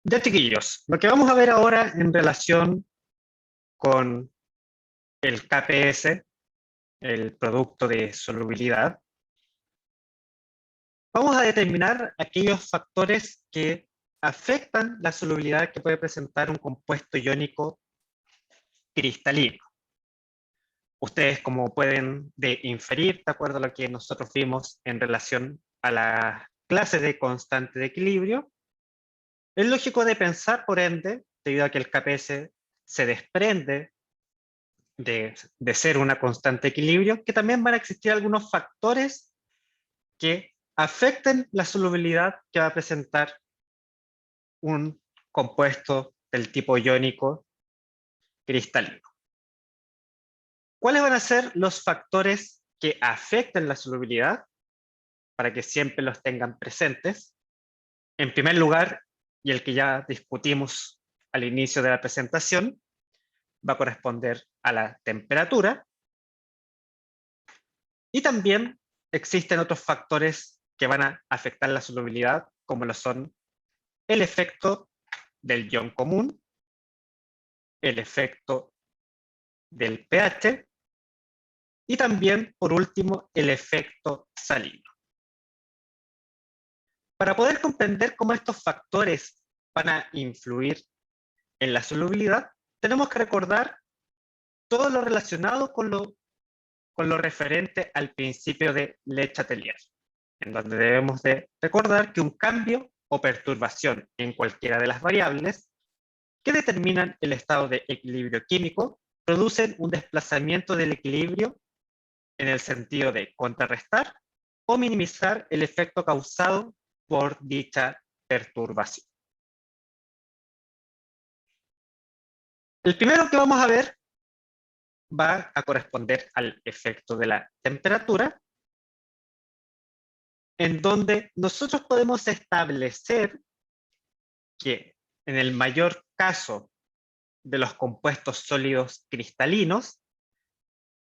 Ya, chiquillos, lo que vamos a ver ahora en relación con el KPS, el producto de solubilidad, vamos a determinar aquellos factores que afectan la solubilidad que puede presentar un compuesto iónico cristalino. Ustedes, como pueden inferir, de acuerdo a lo que nosotros vimos en relación a la clase de constante de equilibrio, es lógico de pensar, por ende, debido a que el KPS se desprende de ser una constante de equilibrio, que también van a existir algunos factores que afecten la solubilidad que va a presentar un compuesto del tipo iónico cristalino. ¿Cuáles van a ser los factores que afecten la solubilidad? Para que siempre los tengan presentes. En primer lugar, y el que ya discutimos al inicio de la presentación, va a corresponder a la temperatura. Y también existen otros factores que van a afectar la solubilidad, como lo son el efecto del ion común, el efecto del pH y también, por último, el efecto salino. Para poder comprender cómo estos factores van a influir en la solubilidad, tenemos que recordar todo lo relacionado con lo referente al principio de Le Chatelier, en donde debemos de recordar que un cambio o perturbación en cualquiera de las variables que determinan el estado de equilibrio químico producen un desplazamiento del equilibrio en el sentido de contrarrestar o minimizar el efecto causado por dicha perturbación. El primero que vamos a ver va a corresponder al efecto de la temperatura, en donde nosotros podemos establecer que en el mayor caso de los compuestos sólidos cristalinos,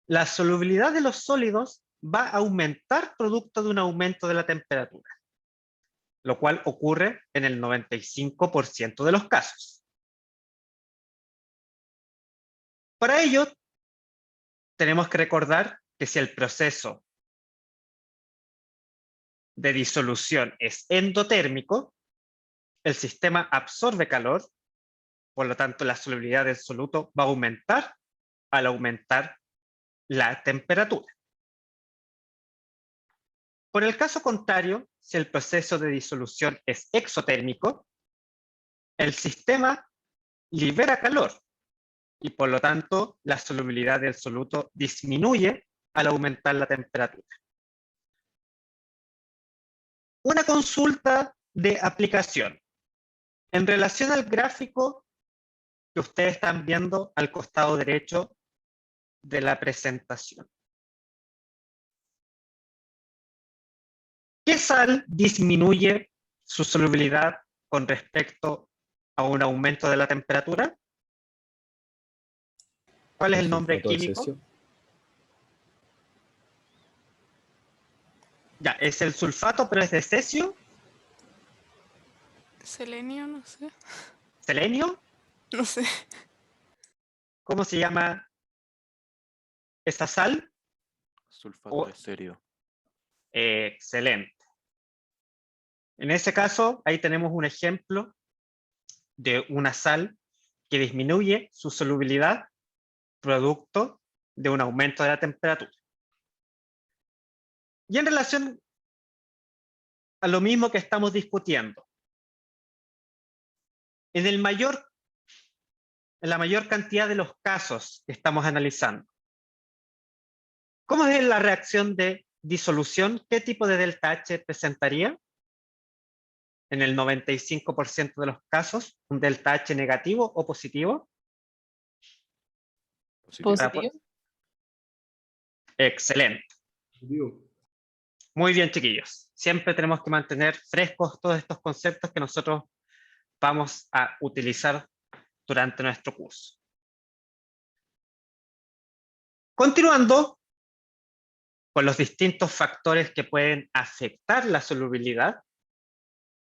la solubilidad de los sólidos va a aumentar producto de un aumento de la temperatura, lo cual ocurre en el 95% de los casos. Para ello, tenemos que recordar que si el proceso de disolución es endotérmico, el sistema absorbe calor, por lo tanto la solubilidad del soluto va a aumentar al aumentar la temperatura. Por el caso contrario, si el proceso de disolución es exotérmico, el sistema libera calor y por lo tanto la solubilidad del soluto disminuye al aumentar la temperatura. Una consulta de aplicación. En relación al gráfico que ustedes están viendo al costado derecho de la presentación, ¿qué sal disminuye su solubilidad con respecto a un aumento de la temperatura? ¿Cuál es el nombre químico? Ya, es el sulfato, pero es de cesio. Selenio, no sé. ¿Selenio? No sé. ¿Cómo se llama esa sal? Sulfato de serio. Excelente. En ese caso, ahí tenemos un ejemplo de una sal que disminuye su solubilidad producto de un aumento de la temperatura. Y en relación a lo mismo que estamos discutiendo, en la mayor cantidad de los casos que estamos analizando, ¿cómo es la reacción de disolución? ¿Qué tipo de delta H presentaría? En el 95% de los casos, un delta H negativo o positivo. Positivo. Excelente. Muy bien, chiquillos. Siempre tenemos que mantener frescos todos estos conceptos que nosotros vamos a utilizar durante nuestro curso. Continuando con los distintos factores que pueden afectar la solubilidad,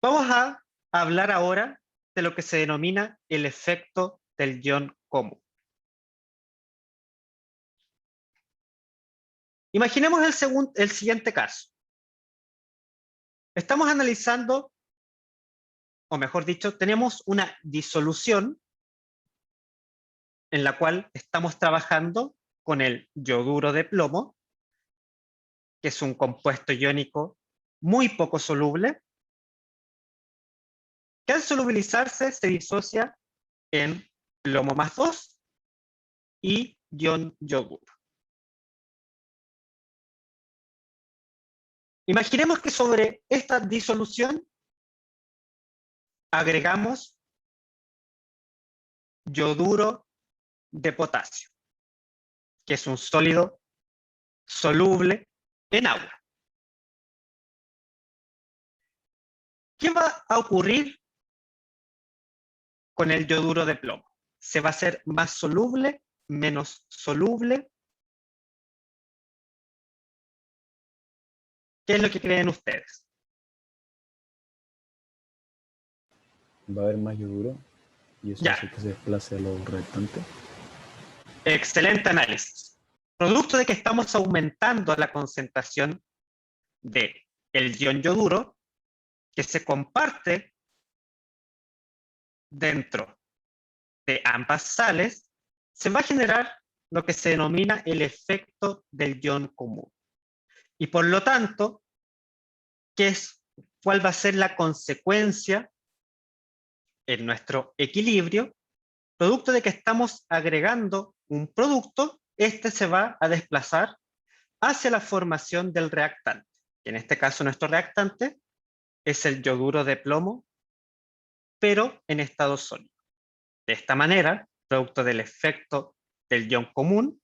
vamos a hablar ahora de lo que se denomina el efecto del ion común. Imaginemos el siguiente caso. Estamos analizando, o mejor dicho, tenemos una disolución en la cual estamos trabajando con el yoduro de plomo, que es un compuesto iónico muy poco soluble, que al solubilizarse se disocia en plomo más 2 y ion yoduro. Imaginemos que sobre esta disolución agregamos yoduro de potasio, que es un sólido soluble en agua. ¿Qué va a ocurrir con el yoduro de plomo? ¿Se va a hacer más soluble, menos soluble? ¿Qué es lo que creen ustedes? Va a haber más yoduro y eso Ya. hace que se desplace a los restantes. Excelente análisis. Producto de que estamos aumentando la concentración del ion yoduro, que se comparte dentro de ambas sales, se va a generar lo que se denomina el efecto del ion común. Y por lo tanto, ¿cuál va a ser la consecuencia en nuestro equilibrio? Producto de que estamos agregando un producto, este se va a desplazar hacia la formación del reactante. En este caso, nuestro reactante es el yoduro de plomo, pero en estado sólido. De esta manera, producto del efecto del ion común,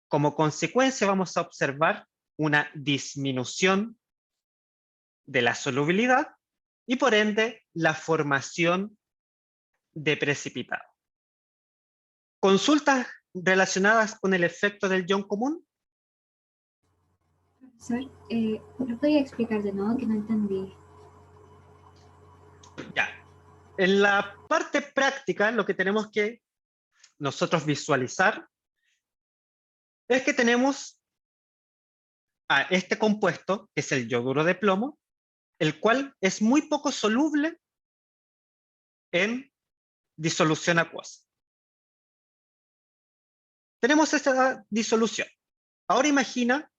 como consecuencia vamos a observar una disminución de la solubilidad y por ende la formación de precipitado. ¿Consultas relacionadas con el efecto del ion común? Profesor, ¿lo podría explicar de nuevo que no entendí? Ya. En la parte práctica, lo que tenemos que nosotros visualizar es que tenemos a este compuesto, que es el yoduro de plomo, el cual es muy poco soluble en disolución acuosa. Tenemos esta disolución. Ahora imagina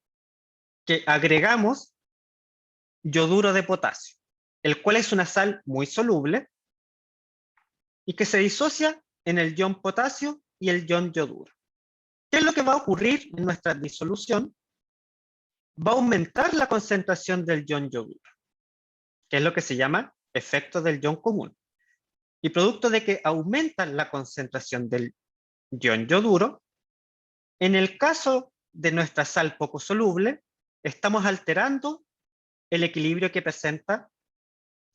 que agregamos yoduro de potasio, el cual es una sal muy soluble y que se disocia en el ion potasio y el ion yoduro. ¿Qué es lo que va a ocurrir en nuestra disolución? Va a aumentar la concentración del ion yoduro, que es lo que se llama efecto del ion común. Y producto de que aumenta la concentración del ion yoduro, en el caso de nuestra sal poco soluble, estamos alterando el equilibrio que presenta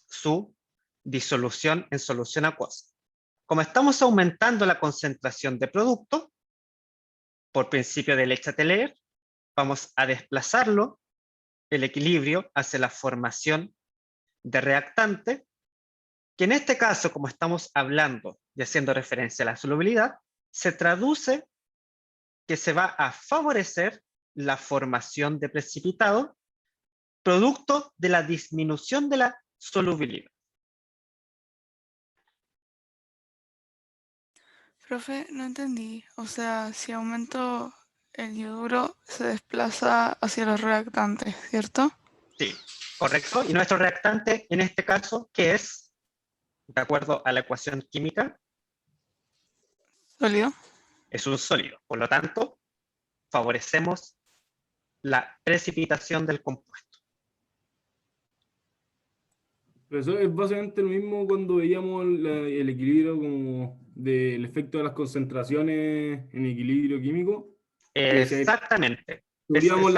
su disolución en solución acuosa. Como estamos aumentando la concentración de producto, por principio de Lecha-Teller, vamos a desplazarlo, el equilibrio, hacia la formación de reactante, que en este caso, como estamos hablando y haciendo referencia a la solubilidad, se traduce que se va a favorecer la formación de precipitado producto de la disminución de la solubilidad. Profe, no entendí. O sea, si aumento el yoduro, se desplaza hacia los reactantes, ¿cierto? Sí, correcto. Y nuestro reactante, en este caso, ¿qué es? De acuerdo a la ecuación química, ¿Sólido? es un sólido. Por lo tanto, favorecemos la precipitación del compuesto. Pero eso es básicamente lo mismo cuando veíamos el equilibrio como del efecto de las concentraciones en equilibrio químico. Que Exactamente. si subíamos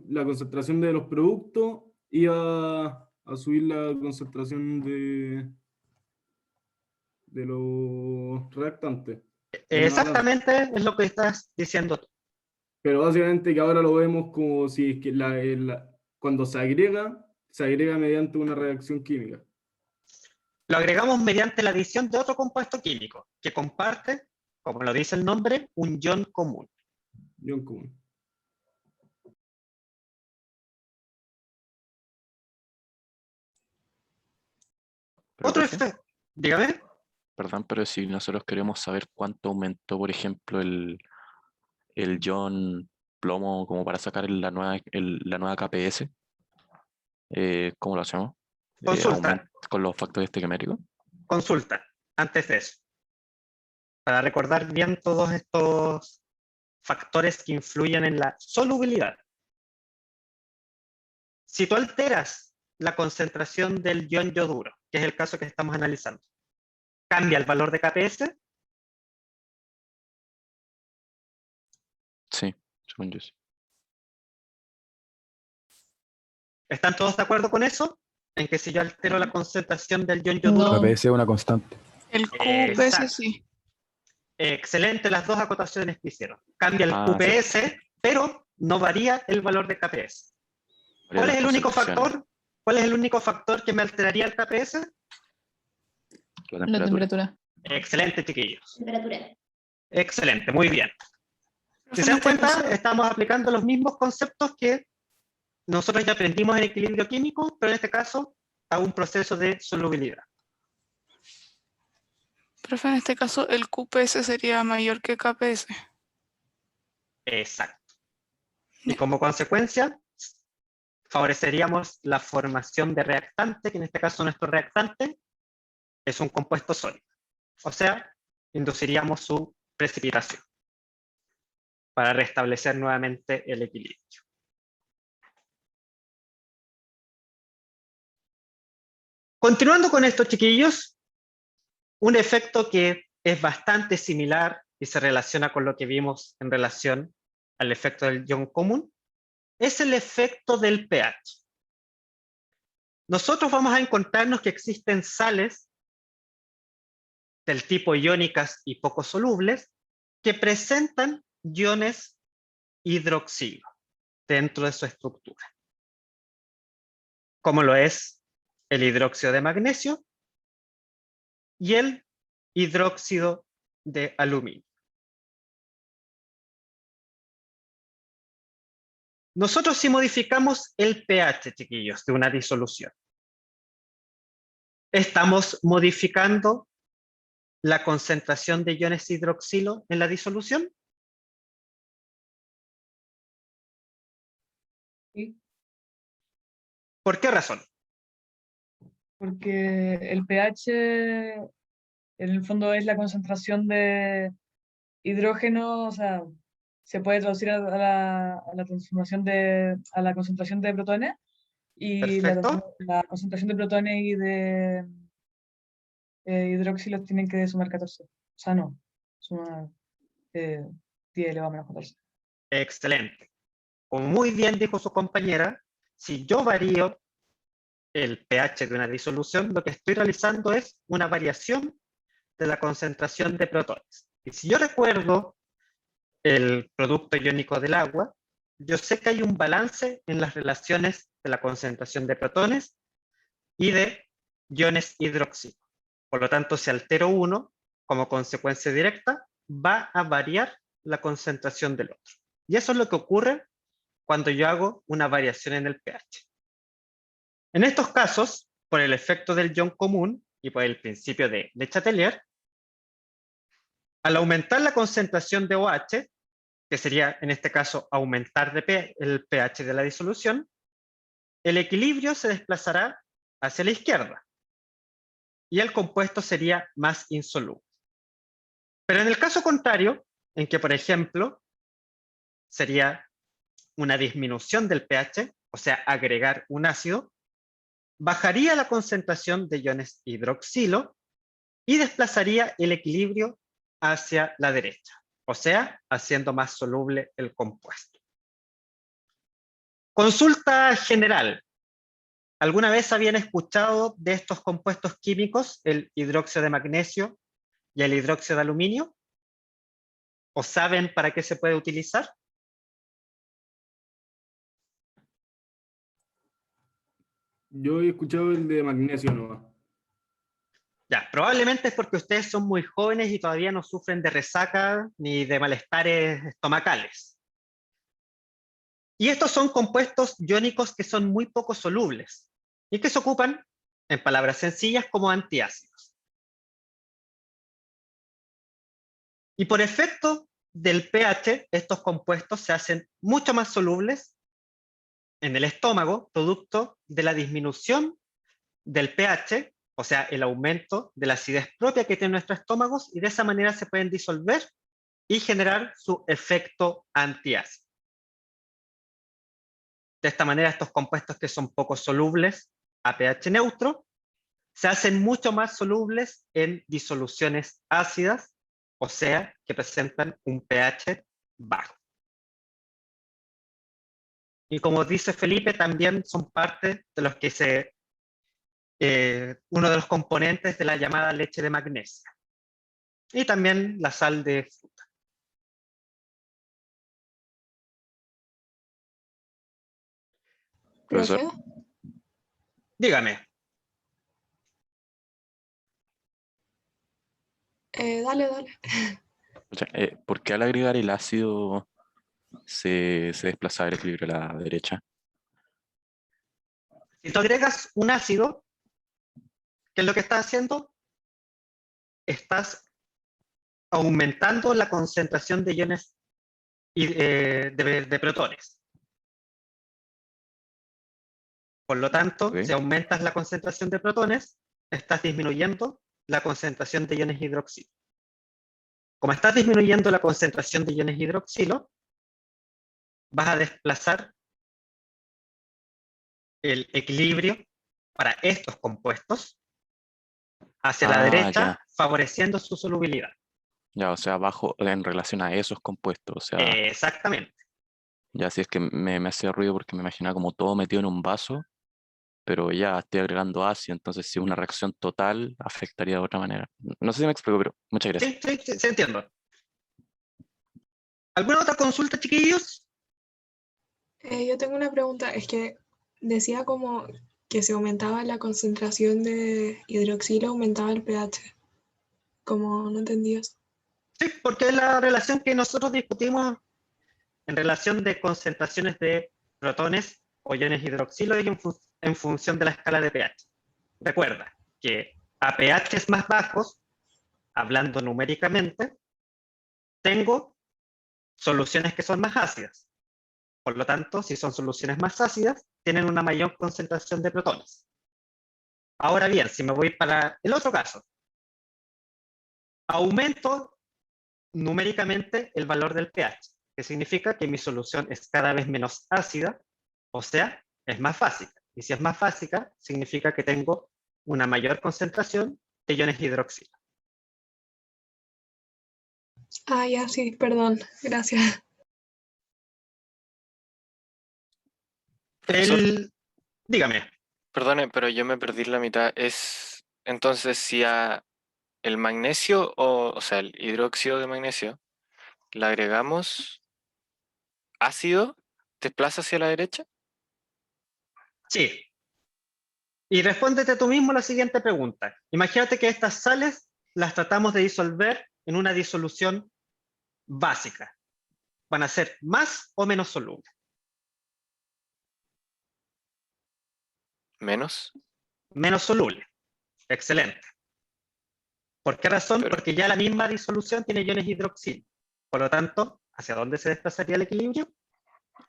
la concentración de los productos, iba a subir la concentración de los reactantes. Exactamente es lo que estás diciendo tú. Pero básicamente que ahora lo vemos como si es que cuando se agrega mediante una reacción química. Lo agregamos mediante la adición de otro compuesto químico, que comparte, como lo dice el nombre, un ion común. Ion común. Pero, Otro profe, efecto, dígame. perdón, pero si nosotros queremos saber cuánto aumentó, por ejemplo, el ion plomo como para sacar la nueva KPS, ¿cómo lo hacemos? Consulta, ¿Con los factores estequiométricos? consulta, antes de eso, para recordar bien todos estos factores que influyen en la solubilidad. Si tú alteras la concentración del ion yoduro, que es el caso que estamos analizando, ¿cambia el valor de KPS? Sí, según yo sí. ¿Están todos de acuerdo con eso? En que si yo altero la concentración del ion yoduro... No. KPS es una constante. El QPS Exacto. sí. Excelente las dos acotaciones que hicieron. Cambia el Ah, QPS, pero no varía el valor de KPS. Varía ¿Cuál las es el único concentraciones, factor? ¿Cuál es el único factor que me alteraría el KPS? la La temperatura. temperatura. Excelente, chiquillos. Temperatura. Excelente, muy bien. Si Profe, se en dan este cuenta, caso, estamos aplicando los mismos conceptos que nosotros ya aprendimos en equilibrio químico, pero en este caso a un proceso de solubilidad. profe, en este caso el QPS sería mayor que KPS. Exacto. Y como consecuencia, favoreceríamos la formación de reactante, que en este caso nuestro reactante es un compuesto sólido. O sea, induciríamos su precipitación para restablecer nuevamente el equilibrio. Continuando con esto, chiquillos, un efecto que es bastante similar y se relaciona con lo que vimos en relación al efecto del ion común, es el efecto del pH. Nosotros vamos a encontrarnos que existen sales del tipo iónicas y poco solubles que presentan iones hidroxilo dentro de su estructura, como lo es el hidróxido de magnesio y el hidróxido de aluminio. Nosotros si modificamos el pH, chiquillos, de una disolución, estamos modificando la concentración de iones hidroxilo en la disolución. Sí, ¿Por qué razón? porque el pH en el fondo es la concentración de hidrógeno, o sea, se puede traducir a la transformación a la concentración de protones y Perfecto. la concentración de protones y de hidróxilos tienen que sumar 14. O sea, no, sumar 10 elevado a menos 14. Excelente. Como muy bien dijo su compañera, si yo varío el pH de una disolución, lo que estoy realizando es una variación de la concentración de protones. Y si yo recuerdo el producto iónico del agua, yo sé que hay un balance en las relaciones de la concentración de protones y de iones hidróxido. Por lo tanto, si altero uno, como consecuencia directa, va a variar la concentración del otro. Y eso es lo que ocurre cuando yo hago una variación en el pH. En estos casos, por el efecto del ion común y por el principio de Le Chatelier, al aumentar la concentración de OH, que sería en este caso aumentar el pH de la disolución, el equilibrio se desplazará hacia la izquierda y el compuesto sería más insoluble. Pero en el caso contrario, en que por ejemplo sería una disminución del pH, o sea, agregar un ácido, bajaría la concentración de iones hidroxilo y desplazaría el equilibrio hacia la derecha, o sea, haciendo más soluble el compuesto. Consulta general. ¿Alguna vez habían escuchado de estos compuestos químicos, el hidróxido de magnesio y el hidróxido de aluminio? ¿O saben para qué se puede utilizar? Yo he escuchado el de magnesio nomás. Ya, probablemente es porque ustedes son muy jóvenes y todavía no sufren de resaca ni de malestares estomacales. Y estos son compuestos iónicos que son muy poco solubles y que se ocupan, en palabras sencillas, como antiácidos. Y por efecto del pH, estos compuestos se hacen mucho más solubles en el estómago, producto de la disminución del pH, o sea, el aumento de la acidez propia que tienen nuestros estómagos, y de esa manera se pueden disolver y generar su efecto antiácido. De esta manera, estos compuestos que son poco solubles a pH neutro se hacen mucho más solubles en disoluciones ácidas, o sea, que presentan un pH bajo. Y como dice Felipe, también son parte de los que uno de los componentes de la llamada leche de magnesia. Y también la sal de fruta. Profesor, Profe, Dígame. dale. o sea, ¿por qué al agregar el ácido se desplaza el equilibrio a la derecha? Si tú agregas un ácido, ¿qué es lo que estás haciendo? Estás aumentando la concentración de iones de protones. Por lo tanto, Ok. si aumentas la concentración de protones, estás disminuyendo la concentración de iones hidroxilo. Como estás disminuyendo la concentración de iones hidroxilo, vas a desplazar el equilibrio para estos compuestos hacia la derecha, Ya. favoreciendo su solubilidad. Ya, o sea, bajo en relación a esos compuestos. O sea, Exactamente. ya si es que me hacía ruido porque me imaginaba como todo metido en un vaso, pero ya estoy agregando ácido, entonces si una reacción total afectaría de otra manera. No sé si me explico, pero muchas gracias. Sí, entiendo. ¿Alguna otra consulta, chiquillos? Yo tengo una pregunta, es que decía como que si aumentaba la concentración de hidroxilo, aumentaba el pH. Como no entendí eso. Sí, porque es la relación que nosotros discutimos en relación de concentraciones de protones o iones hidroxilo y en función de la escala de pH. Recuerda que a pHs más bajos, hablando numéricamente, tengo soluciones que son más ácidas. Por lo tanto, si son soluciones más ácidas, tienen una mayor concentración de protones. Ahora bien, si me voy para el otro caso, aumento numéricamente el valor del pH, que significa que mi solución es cada vez menos ácida, o sea, es más básica. Y si es más básica, significa que tengo una mayor concentración de iones hidroxilo. Ah, ya, sí, perdón, gracias. Profesor, Dígame. perdone, pero yo me perdí la mitad. Es entonces si a el magnesio o sea, el hidróxido de magnesio le agregamos ácido, ¿desplaza hacia la derecha? Sí. Y respóndete tú mismo la siguiente pregunta. Imagínate que estas sales las tratamos de disolver en una disolución básica. ¿Van a ser más o menos solubles? Menos, Menos solubles. Excelente. ¿Por qué razón? pero Porque ya la misma disolución tiene iones hidroxilo. Por lo tanto, ¿hacia dónde se desplazaría el equilibrio?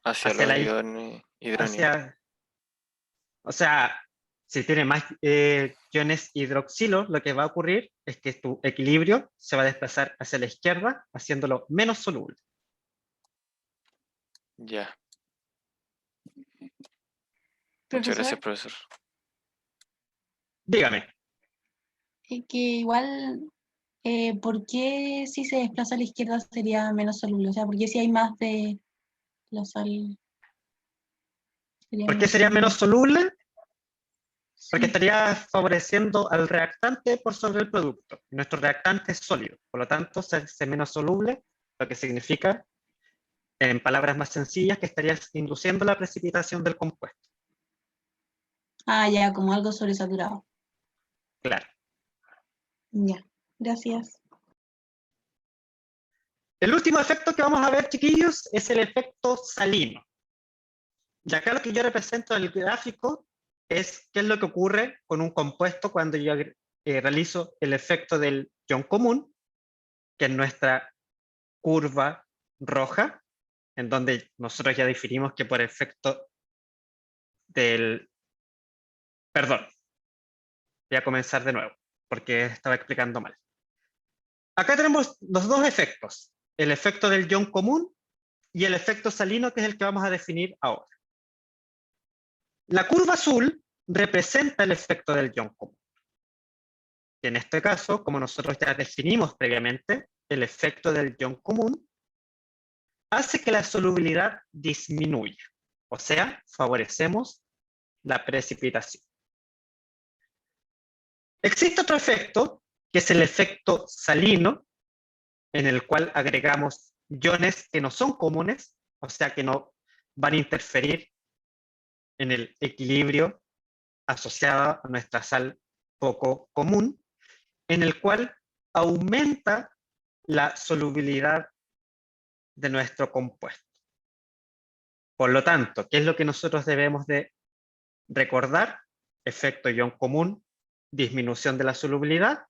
hacia Hacia los la, hidróneos. o sea, si tiene más iones hidroxilo, lo que va a ocurrir es que tu equilibrio se va a desplazar hacia la izquierda, haciéndolo menos soluble. Ya. Muchas Profesor, gracias, profesor. Dígame. que igual, ¿por qué si se desplaza a la izquierda sería menos soluble? O sea, ¿por qué si hay más de la sal sería ¿Por qué menos sería menos soluble? Porque Sí. estaría favoreciendo al reactante por sobre el producto. Nuestro reactante es sólido, por lo tanto se hace menos soluble, lo que significa, en palabras más sencillas, que estarías induciendo la precipitación del compuesto. Ah, ya, como algo sobresaturado. Claro. Ya, gracias. El último efecto que vamos a ver, chiquillos, es el efecto salino. Y acá lo que yo represento en el gráfico es qué es lo que ocurre con un compuesto cuando yo realizo el efecto del ion común, que es nuestra curva roja, en donde nosotros ya definimos que por efecto del... Perdón, voy a comenzar de nuevo, porque estaba explicando mal. Acá tenemos los dos efectos, el efecto del ion común y el efecto salino, que es el que vamos a definir ahora. La curva azul representa el efecto del ion común. Y en este caso, como nosotros ya definimos previamente, el efecto del ion común hace que la solubilidad disminuya. O sea, favorecemos la precipitación. Existe otro efecto, que es el efecto salino, en el cual agregamos iones que no son comunes, o sea que no van a interferir en el equilibrio asociado a nuestra sal poco común, en el cual aumenta la solubilidad de nuestro compuesto. Por lo tanto, ¿qué es lo que nosotros debemos de recordar? Efecto ion común, disminución de la solubilidad.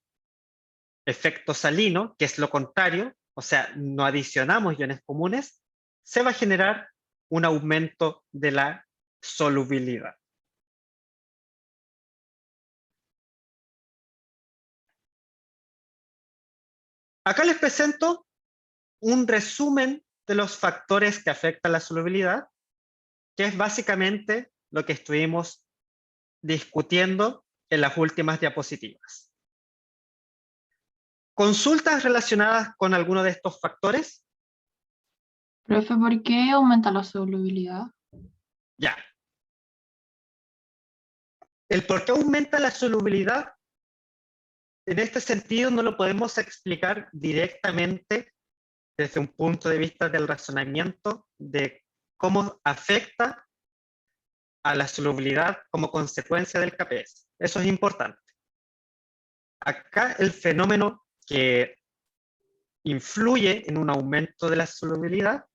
Efecto salino, que es lo contrario, o sea, no adicionamos iones comunes, se va a generar un aumento de la solubilidad. Acá les presento un resumen de los factores que afectan la solubilidad, que es básicamente lo que estuvimos discutiendo en las últimas diapositivas. ¿Consultas relacionadas con alguno de estos factores? Profe, ¿por qué aumenta la solubilidad? Ya. El por qué aumenta la solubilidad, en este sentido, no lo podemos explicar directamente desde un punto de vista del razonamiento de cómo afecta a la solubilidad como consecuencia del KPS. Eso es importante. Acá el fenómeno que influye en un aumento de la solubilidad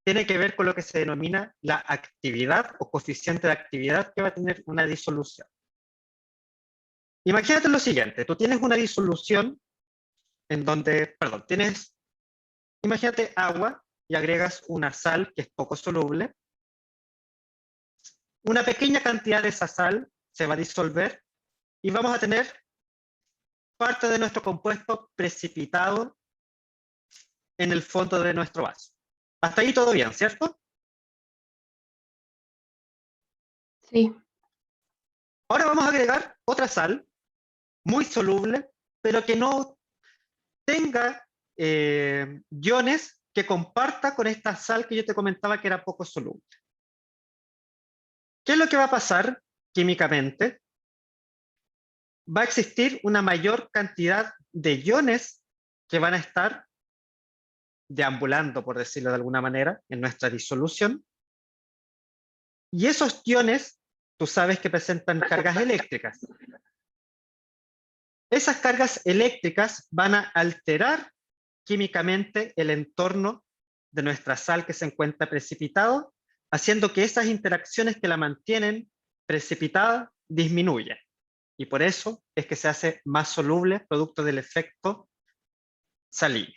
tiene que ver con lo que se denomina la actividad o coeficiente de actividad que va a tener una disolución. Imagínate lo siguiente, tú tienes una disolución en donde, perdón, imagínate agua y agregas una sal que es poco soluble. Una pequeña cantidad de esa sal se va a disolver y vamos a tener parte de nuestro compuesto precipitado en el fondo de nuestro vaso. Hasta ahí todo bien, ¿cierto? Sí. Ahora vamos a agregar otra sal, muy soluble, pero que no tenga iones que comparta con esta sal que yo te comentaba que era poco soluble. ¿Qué es lo que va a pasar químicamente? Va a existir una mayor cantidad de iones que van a estar deambulando, por decirlo de alguna manera, en nuestra disolución. Y esos iones, tú sabes que presentan cargas eléctricas. Esas cargas eléctricas van a alterar químicamente el entorno de nuestra sal que se encuentra precipitado, haciendo que esas interacciones que la mantienen precipitada disminuyan. Y por eso es que se hace más soluble producto del efecto salino.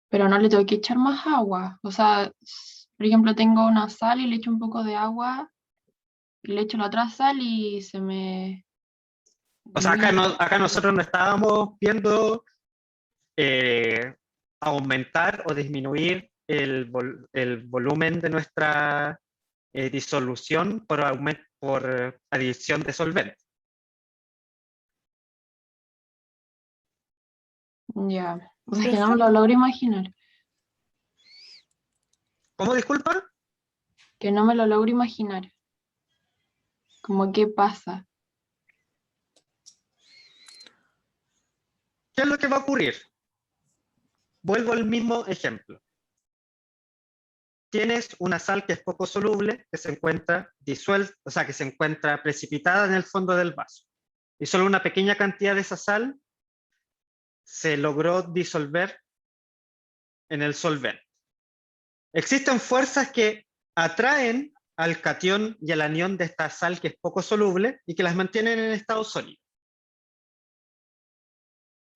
Pero no le tengo que echar más agua. O sea, por ejemplo, tengo una sal y le echo un poco de agua y le echo la otra sal y se me... O sea, acá nosotros no estábamos viendo aumentar o disminuir el volumen de nuestra disolución por adición de solvente. Ya. O sea, que no me lo logro imaginar. ¿Cómo, disculpa? Que no me lo logro imaginar. Como qué pasa. ¿Qué es lo que va a ocurrir? Vuelvo al mismo ejemplo. tienes una sal que es poco soluble, que se encuentra disuelta, o sea, que se encuentra precipitada en el fondo del vaso. Y solo una pequeña cantidad de esa sal se logró disolver en el solvente. Existen fuerzas que atraen al catión y al anión de esta sal que es poco soluble y que las mantienen en estado sólido.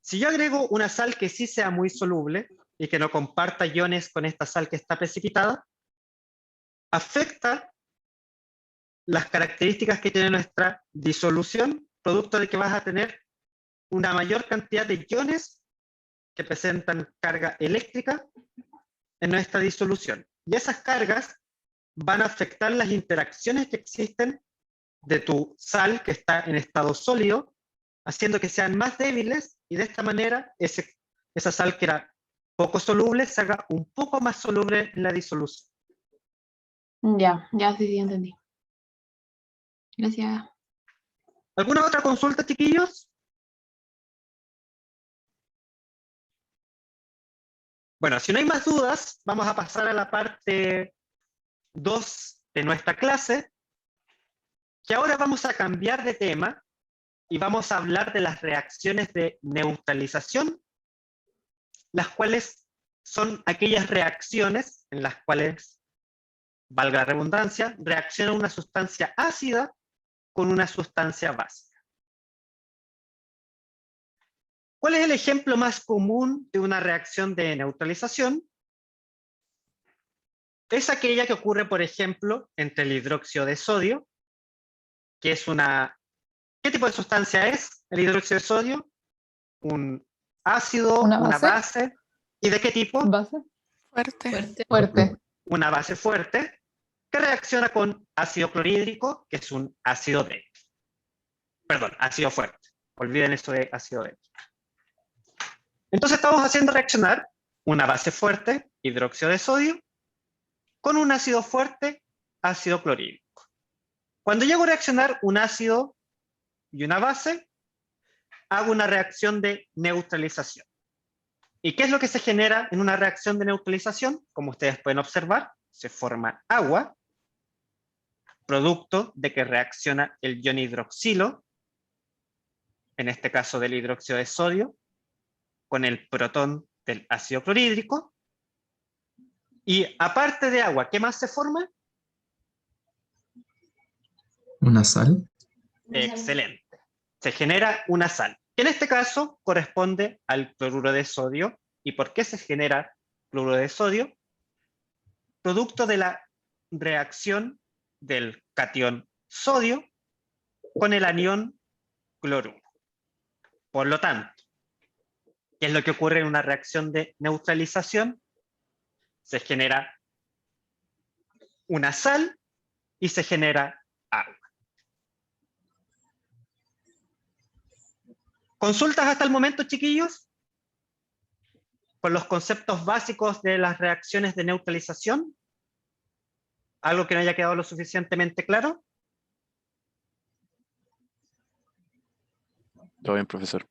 Si yo agrego una sal que sí sea muy soluble y que no comparta iones con esta sal que está precipitada, afecta las características que tiene nuestra disolución, producto de que vas a tener una mayor cantidad de iones que presentan carga eléctrica en nuestra disolución. Y esas cargas van a afectar las interacciones que existen de tu sal que está en estado sólido, haciendo que sean más débiles y de esta manera esa sal que era poco soluble se haga un poco más soluble en la disolución. Ya, sí, entendí. Gracias. ¿Alguna otra consulta, chiquillos? Bueno, si no hay más dudas, vamos a pasar a la parte 2 de nuestra clase, que ahora vamos a cambiar de tema y vamos a hablar de las reacciones de neutralización, las cuales son aquellas reacciones en las cuales, valga la redundancia, reacciona una sustancia ácida con una sustancia básica. ¿Cuál es el ejemplo más común de una reacción de neutralización? Es aquella que ocurre, por ejemplo, entre el hidróxido de sodio, que es una... ¿Qué tipo de sustancia es el hidróxido de sodio? Un ácido, una base. ¿Y de qué tipo? ¿Base? Fuerte. Una base fuerte que reacciona con ácido clorhídrico, que es un ácido débil. Perdón, ácido fuerte. Olviden eso de ácido débil. Entonces estamos haciendo reaccionar una base fuerte, hidróxido de sodio, con un ácido fuerte, ácido clorhídrico. Cuando llego a reaccionar un ácido y una base, hago una reacción de neutralización. ¿Y qué es lo que se genera en una reacción de neutralización? Como ustedes pueden observar, se forma agua, producto de que reacciona el ion hidroxilo, en este caso del hidróxido de sodio, con el protón del ácido clorhídrico. Y aparte de agua, ¿qué más se forma? ¿Una sal? Excelente. Se genera una sal, que en este caso corresponde al cloruro de sodio. ¿Y por qué se genera cloruro de sodio? Producto de la reacción del catión sodio con el anión cloruro. Por lo tanto, ¿qué es lo que ocurre en una reacción de neutralización? Se genera una sal y se genera agua. ¿Consultas hasta el momento, chiquillos? Con los conceptos básicos de las reacciones de neutralización. ¿Algo que no haya quedado lo suficientemente claro? Todo bien, profesor.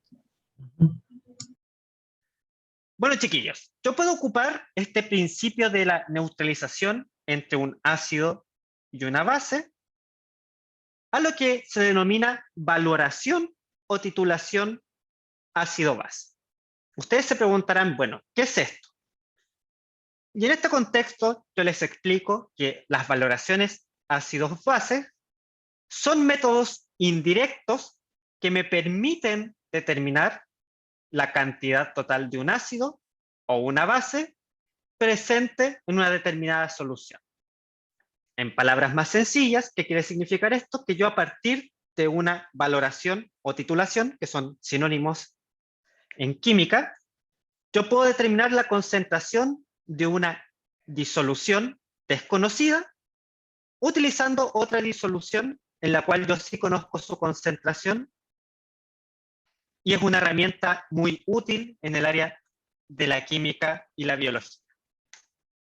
Bueno, chiquillos, yo puedo ocupar este principio de la neutralización entre un ácido y una base a lo que se denomina valoración o titulación ácido-base. Ustedes se preguntarán, bueno, ¿qué es esto? Y en este contexto yo les explico que las valoraciones ácidos-base son métodos indirectos que me permiten determinar la cantidad total de un ácido o una base presente en una determinada solución. En palabras más sencillas, ¿qué quiere significar esto? Que yo a partir de una valoración o titulación, que son sinónimos en química, yo puedo determinar la concentración de una disolución desconocida utilizando otra disolución en la cual yo sí conozco su concentración, y es una herramienta muy útil en el área de la química y la biología.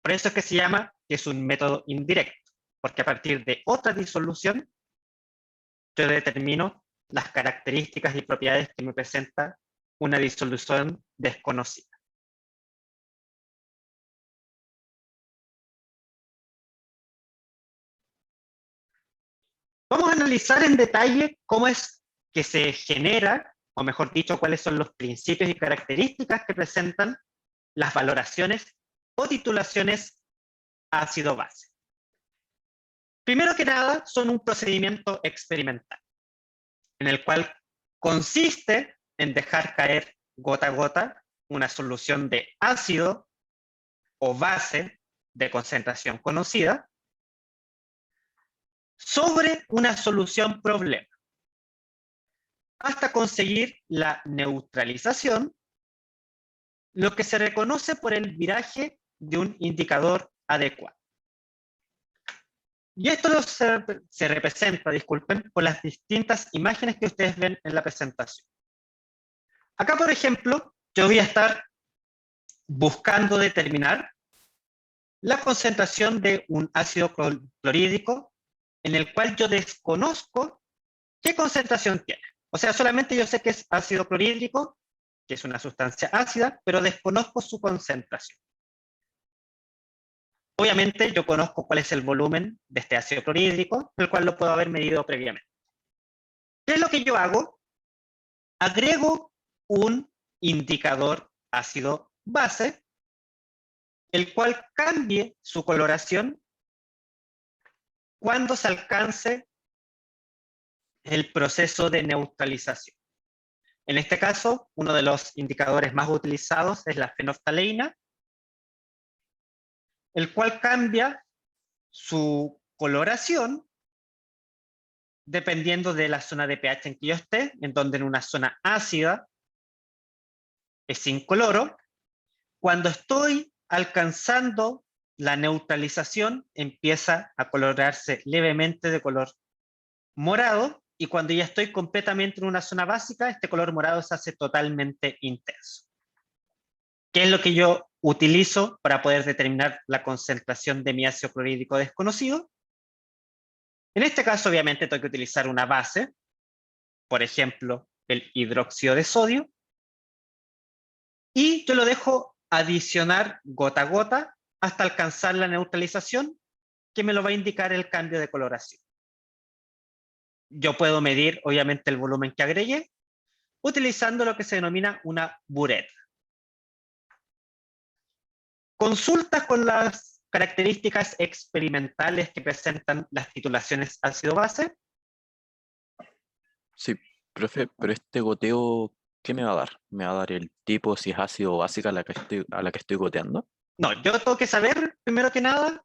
Por eso es que se llama que es un método indirecto, porque a partir de otra disolución yo determino las características y propiedades que me presenta una disolución desconocida. Vamos a analizar en detalle cómo es que se genera, o mejor dicho, cuáles son los principios y características que presentan las valoraciones o titulaciones ácido-base. Primero que nada, son un procedimiento experimental, en el cual consiste en dejar caer gota a gota una solución de ácido o base de concentración conocida sobre una solución problema, hasta conseguir la neutralización, lo que se reconoce por el viraje de un indicador adecuado. Y esto se representa, disculpen, por las distintas imágenes que ustedes ven en la presentación. Acá, por ejemplo, yo voy a estar buscando determinar la concentración de un ácido clorhídrico en el cual yo desconozco qué concentración tiene. O sea, solamente yo sé que es ácido clorhídrico, que es una sustancia ácida, pero desconozco su concentración. Obviamente yo conozco cuál es el volumen de este ácido clorhídrico, el cual lo puedo haber medido previamente. ¿Qué es lo que yo hago? Agrego un indicador ácido-base, el cual cambie su coloración cuando se alcance el proceso de neutralización. En este caso, uno de los indicadores más utilizados es la fenolftaleína, el cual cambia su coloración dependiendo de la zona de pH en que yo esté, en donde en una zona ácida es incoloro. Cuando estoy alcanzando la neutralización, empieza a colorarse levemente de color morado, y cuando ya estoy completamente en una zona básica, este color morado se hace totalmente intenso. ¿Qué es lo que yo utilizo para poder determinar la concentración de mi ácido clorhídrico desconocido? En este caso, obviamente, tengo que utilizar una base, por ejemplo, el hidróxido de sodio, y yo lo dejo adicionar gota a gota hasta alcanzar la neutralización, que me lo va a indicar el cambio de coloración. Yo puedo medir, obviamente, el volumen que agregué, utilizando lo que se denomina una bureta. Consultas con las características experimentales que presentan las titulaciones ácido-base. Sí, profe, pero este goteo, ¿qué me va a dar? ¿Me va a dar el tipo, si es ácido o básica a la que estoy goteando? No, yo tengo que saber, primero que nada,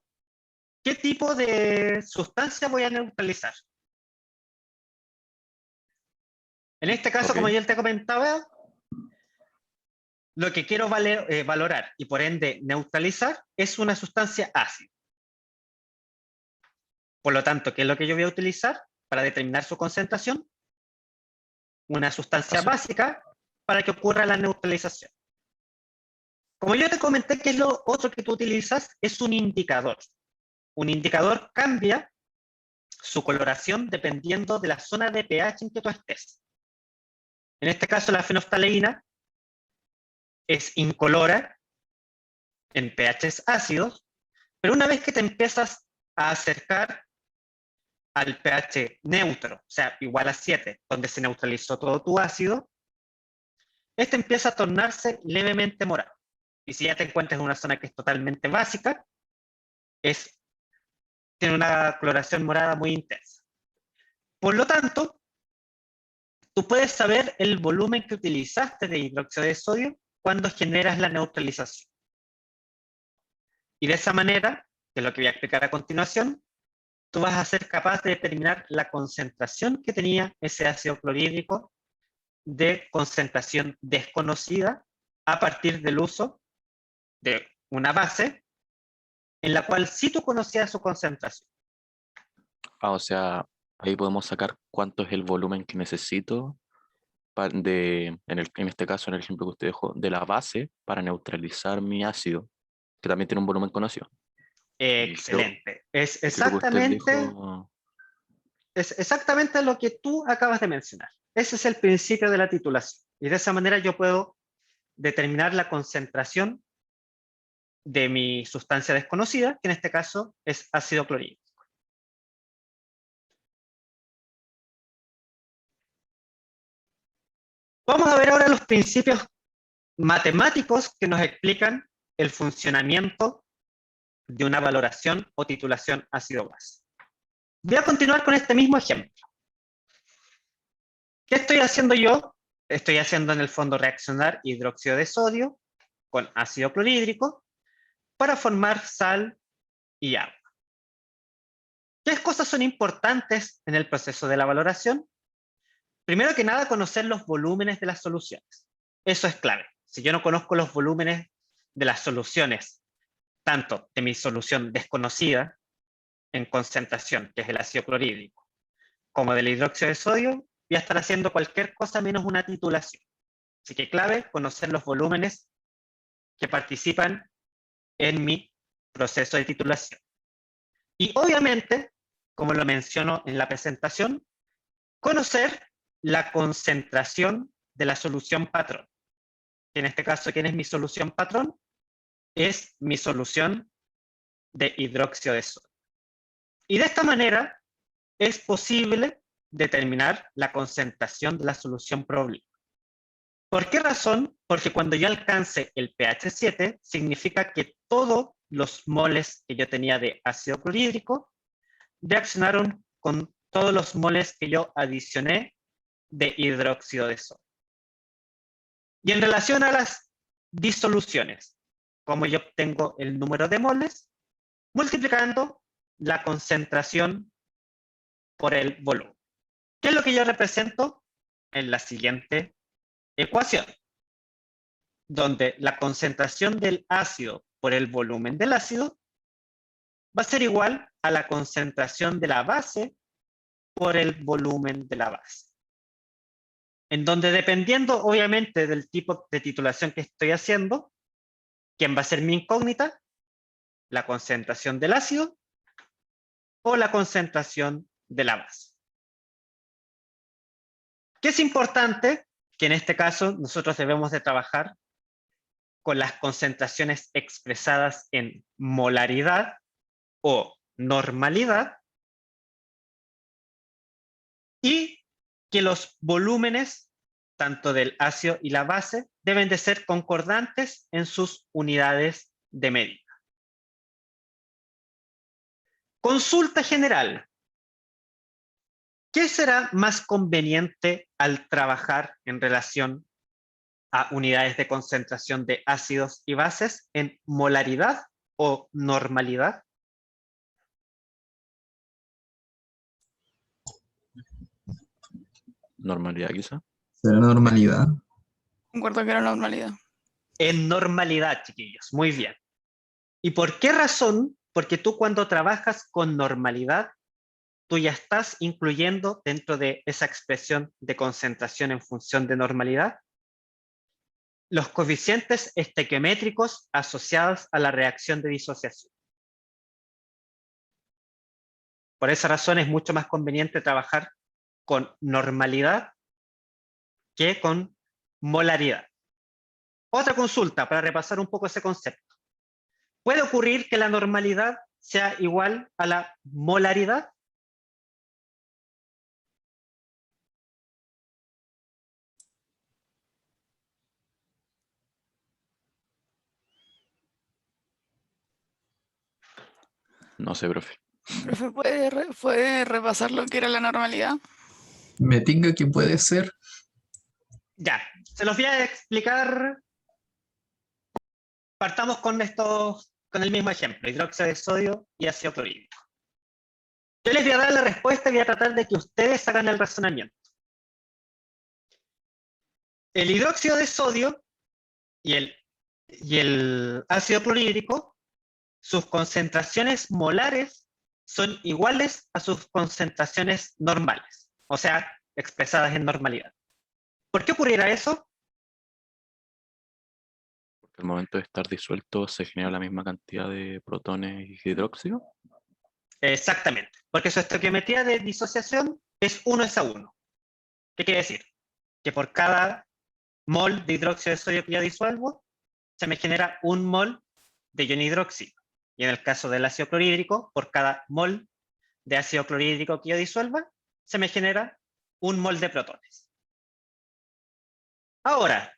qué tipo de sustancia voy a neutralizar. En este caso, Ok. como yo te comentaba, lo que quiero valorar y por ende neutralizar es una sustancia ácida. Por lo tanto, ¿qué es lo que yo voy a utilizar para determinar su concentración? Una sustancia básica para que ocurra la neutralización. Como yo te comenté, ¿qué es lo otro que tú utilizas? Es un indicador. Un indicador cambia su coloración dependiendo de la zona de pH en que tú estés. En este caso, la fenolftaleína es incolora en pHs ácidos, pero una vez que te empiezas a acercar al pH neutro, o sea, igual a 7, donde se neutralizó todo tu ácido, este empieza a tornarse levemente morado. Y si ya te encuentras en una zona que es totalmente básica, tiene una coloración morada muy intensa. Por lo tanto, tú puedes saber el volumen que utilizaste de hidróxido de sodio cuando generas la neutralización. Y de esa manera, que es lo que voy a explicar a continuación, tú vas a ser capaz de determinar la concentración que tenía ese ácido clorhídrico de concentración desconocida a partir del uso de una base en la cual sí tú conocías su concentración. Ah, o sea, ahí podemos sacar cuánto es el volumen que necesito en este caso, en el ejemplo que usted dejó, de la base para neutralizar mi ácido, que también tiene un volumen conocido. Excelente. Es Lo que usted exactamente lo que tú acabas de mencionar. Ese es el principio de la titulación. Y de esa manera yo puedo determinar la concentración de mi sustancia desconocida, que en este caso es ácido clorhídrico. Vamos a ver ahora los principios matemáticos que nos explican el funcionamiento de una valoración o titulación ácido-base. Voy a continuar con este mismo ejemplo. ¿Qué estoy haciendo yo? Estoy haciendo en el fondo reaccionar hidróxido de sodio con ácido clorhídrico para formar sal y agua. ¿Qué cosas son importantes en el proceso de la valoración? Primero que nada, conocer los volúmenes de las soluciones. Eso es clave. Si yo no conozco los volúmenes de las soluciones, tanto de mi solución desconocida en concentración, que es el ácido clorhídrico, como del hidróxido de sodio, voy a estar haciendo cualquier cosa menos una titulación. Así que clave, conocer los volúmenes que participan en mi proceso de titulación. Y obviamente, como lo menciono en la presentación, conocer la concentración de la solución patrón. En este caso, ¿quién es mi solución patrón? Es mi solución de hidróxido de sodio. Y de esta manera es posible determinar la concentración de la solución problema. ¿Por qué razón? Porque cuando yo alcance el pH 7, significa que todos los moles que yo tenía de ácido clorhídrico reaccionaron con todos los moles que yo adicioné de hidróxido de sodio. Y en relación a las disoluciones, como yo obtengo el número de moles, multiplicando la concentración por el volumen. ¿Qué es lo que yo represento? En la siguiente ecuación, donde la concentración del ácido por el volumen del ácido va a ser igual a la concentración de la base por el volumen de la base. En donde, dependiendo obviamente del tipo de titulación que estoy haciendo, ¿quién va a ser mi incógnita? La concentración del ácido o la concentración de la base. ¿Qué es importante? Que en este caso nosotros debemos de trabajar con las concentraciones expresadas en molaridad o normalidad, y que los volúmenes, tanto del ácido y la base, deben de ser concordantes en sus unidades de medida. Consulta general. ¿Qué será más conveniente al trabajar en relación a unidades de concentración de ácidos y bases, en molaridad o normalidad? Normalidad quizá. ¿Será normalidad? Concuerdo que era normalidad. En normalidad, chiquillos. Muy bien. ¿Y por qué razón? Porque tú, cuando trabajas con normalidad, tú ya estás incluyendo dentro de esa expresión de concentración en función de normalidad los coeficientes estequiométricos asociados a la reacción de disociación. Por esa razón es mucho más conveniente trabajar con normalidad que con molaridad. Otra consulta para repasar un poco ese concepto. ¿Puede ocurrir que la normalidad sea igual a la molaridad? No sé, profe. Profe, ¿puede repasar lo que era la normalidad? Me tinga que puede ser. Ya, se los voy a explicar. Partamos con el mismo ejemplo, hidróxido de sodio y ácido clorhídrico. Yo les voy a dar la respuesta y voy a tratar de que ustedes hagan el razonamiento. El hidróxido de sodio y el ácido clorhídrico, sus concentraciones molares son iguales a sus concentraciones normales, o sea, expresadas en normalidad. ¿Por qué ocurrirá eso? Porque al momento de estar disuelto se genera la misma cantidad de protones y hidróxido. Exactamente, porque su estequiometría de disociación es 1:1. ¿Qué quiere decir? Que por cada mol de hidróxido de sodio que yo disuelvo, se me genera un mol de ion hidróxido. Y en el caso del ácido clorhídrico, por cada mol de ácido clorhídrico que yo disuelva, se me genera un mol de protones. Ahora,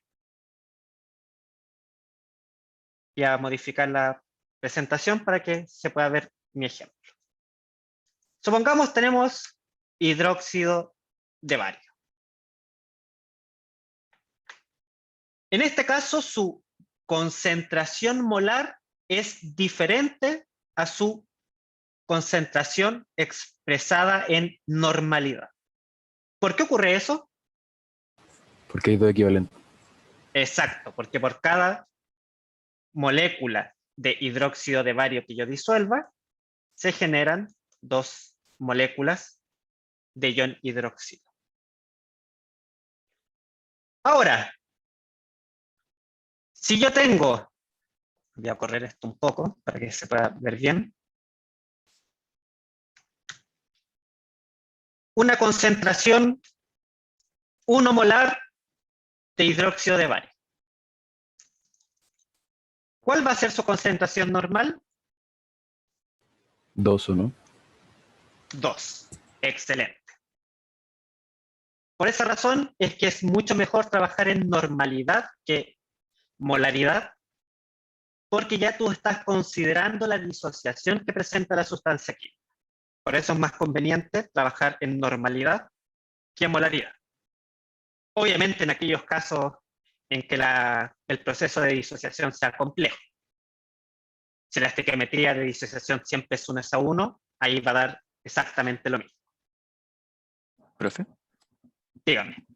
voy a modificar la presentación para que se pueda ver mi ejemplo. Supongamos tenemos hidróxido de bario. En este caso, su concentración molar es diferente a su concentración expresada en normalidad. ¿Por qué ocurre eso? Porque hay dos equivalentes. Exacto, porque por cada molécula de hidróxido de bario que yo disuelva, se generan 2 moléculas de ion hidróxido. Ahora, si yo tengo, voy a correr esto un poco para que se pueda ver bien, una concentración 1 molar de hidróxido de bario. ¿Cuál va a ser su concentración normal? 2 o no. 2. Excelente. Por esa razón es que es mucho mejor trabajar en normalidad que molaridad, porque ya tú estás considerando la disociación que presenta la sustancia química. Por eso es más conveniente trabajar en normalidad que en molaridad. Obviamente en aquellos casos en que el proceso de disociación sea complejo. Si la estequiometría de disociación siempre es 1:1, ahí va a dar exactamente lo mismo. Profe, Dígame.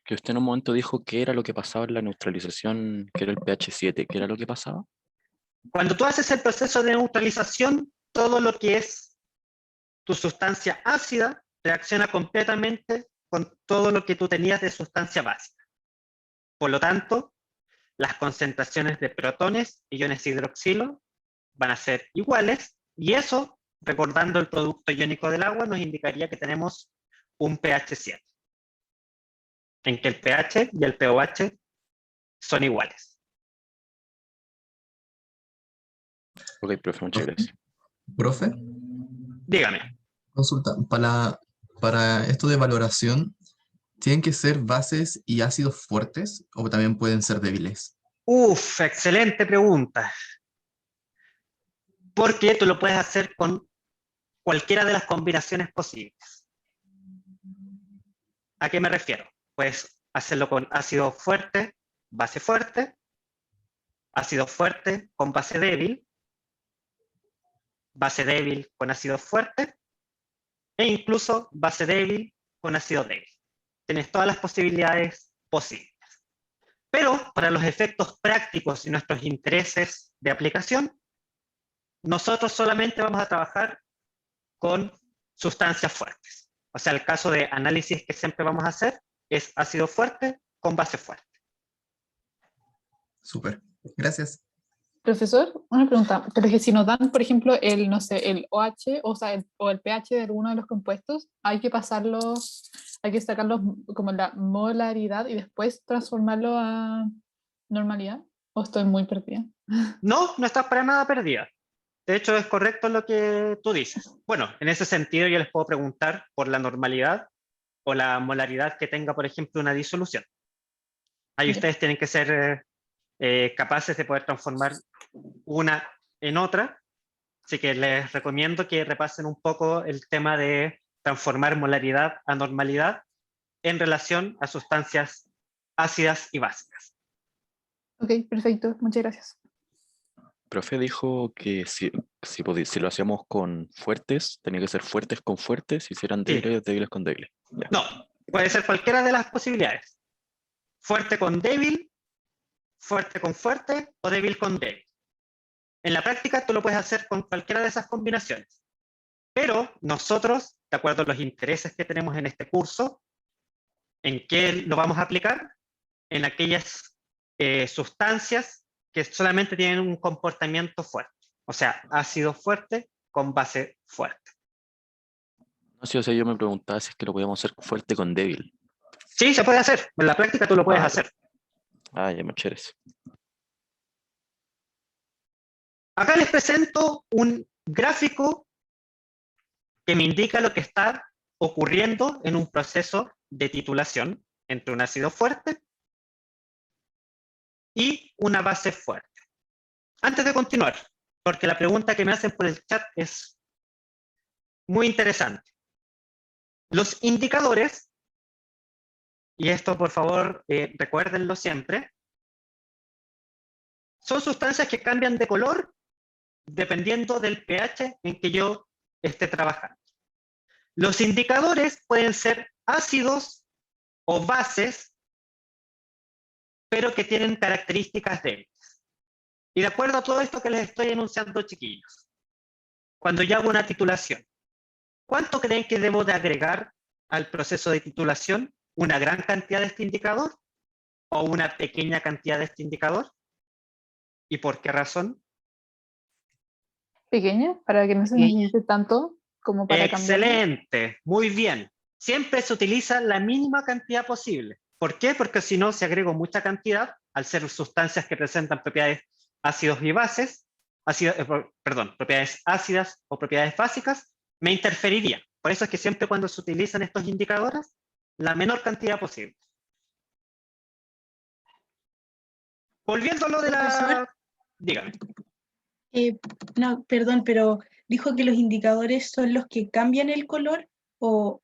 que usted en un momento dijo que era lo que pasaba en la neutralización, que era el pH 7, ¿qué era lo que pasaba? Cuando tú haces el proceso de neutralización, todo lo que es tu sustancia ácida reacciona completamente con todo lo que tú tenías de sustancia básica. Por lo tanto, las concentraciones de protones y iones hidroxilo van a ser iguales, y eso, recordando el producto iónico del agua, nos indicaría que tenemos un pH 7, en que el pH y el pOH son iguales. Ok, profe, muchas gracias. Profe, Dígame. consulta. Para esto de valoración, ¿tienen que ser bases y ácidos fuertes o también pueden ser débiles? Uf, excelente pregunta. Porque tú lo puedes hacer con cualquiera de las combinaciones posibles. ¿A qué me refiero? Puedes hacerlo con ácido fuerte, base fuerte, ácido fuerte con base débil con ácido fuerte, e incluso base débil con ácido débil. Tienes todas las posibilidades posibles. Pero para los efectos prácticos y nuestros intereses de aplicación, nosotros solamente vamos a trabajar con sustancias fuertes. O sea, el caso de análisis que siempre vamos a hacer es ácido fuerte con base fuerte. Súper. Gracias. Profesor, una pregunta, pero es que si nos dan, por ejemplo, el, no sé, el OH, o sea, o el pH de alguno de los compuestos, hay que pasarlo, hay que sacarlo como la molaridad y después transformarlo a normalidad, o estoy muy perdida. No, no estás para nada perdida. De hecho, es correcto lo que tú dices. Bueno, en ese sentido yo les puedo preguntar por la normalidad o la molaridad que tenga, por ejemplo, una disolución. Ahí ustedes tienen que ser capaces de poder transformar una en otra, así que les recomiendo que repasen un poco el tema de transformar molaridad a normalidad en relación a sustancias ácidas y básicas. Ok, perfecto, muchas gracias. Profe dijo que si lo hacíamos con fuertes, tenía que ser fuertes con fuertes, si eran débiles, débiles con débiles. Ya. No, puede ser cualquiera de las posibilidades. Fuerte con débil, fuerte con fuerte o débil con débil. En la práctica tú lo puedes hacer con cualquiera de esas combinaciones. Pero nosotros, de acuerdo a los intereses que tenemos en este curso, ¿en qué lo vamos a aplicar? En aquellas sustancias que solamente tienen un comportamiento fuerte. O sea, ácido fuerte con base fuerte. No sé, o sea, yo me preguntaba si es que lo podíamos hacer fuerte con débil. Sí, se puede hacer. En la práctica tú lo puedes hacer. Ah, ya me eres. Acá les presento un gráfico que me indica lo que está ocurriendo en un proceso de titulación entre un ácido fuerte y una base fuerte. Antes de continuar, porque la pregunta que me hacen por el chat es muy interesante. Los indicadores, y esto por favor recuérdenlo siempre, son sustancias que cambian de color dependiendo del pH en que yo esté trabajando. Los indicadores pueden ser ácidos o bases, pero que tienen características débiles. Y de acuerdo a todo esto que les estoy enunciando, chiquillos, cuando yo hago una titulación, ¿cuánto creen que debo de agregar al proceso de titulación? ¿Una gran cantidad de este indicador o una pequeña cantidad de este indicador? ¿Y por qué razón? Pequeña, para que no se necesite tanto como para cambiarlo. Excelente, muy bien. Siempre se utiliza la mínima cantidad posible. ¿Por qué? Porque si no, si agrego mucha cantidad, al ser sustancias que presentan propiedades ácidos y bases, propiedades ácidas o propiedades básicas, me interferiría. Por eso es que siempre cuando se utilizan estos indicadores, la menor cantidad posible. Volviendo a lo de la... Profesor. Dígame. No, perdón, pero dijo que los indicadores son los que cambian el color, o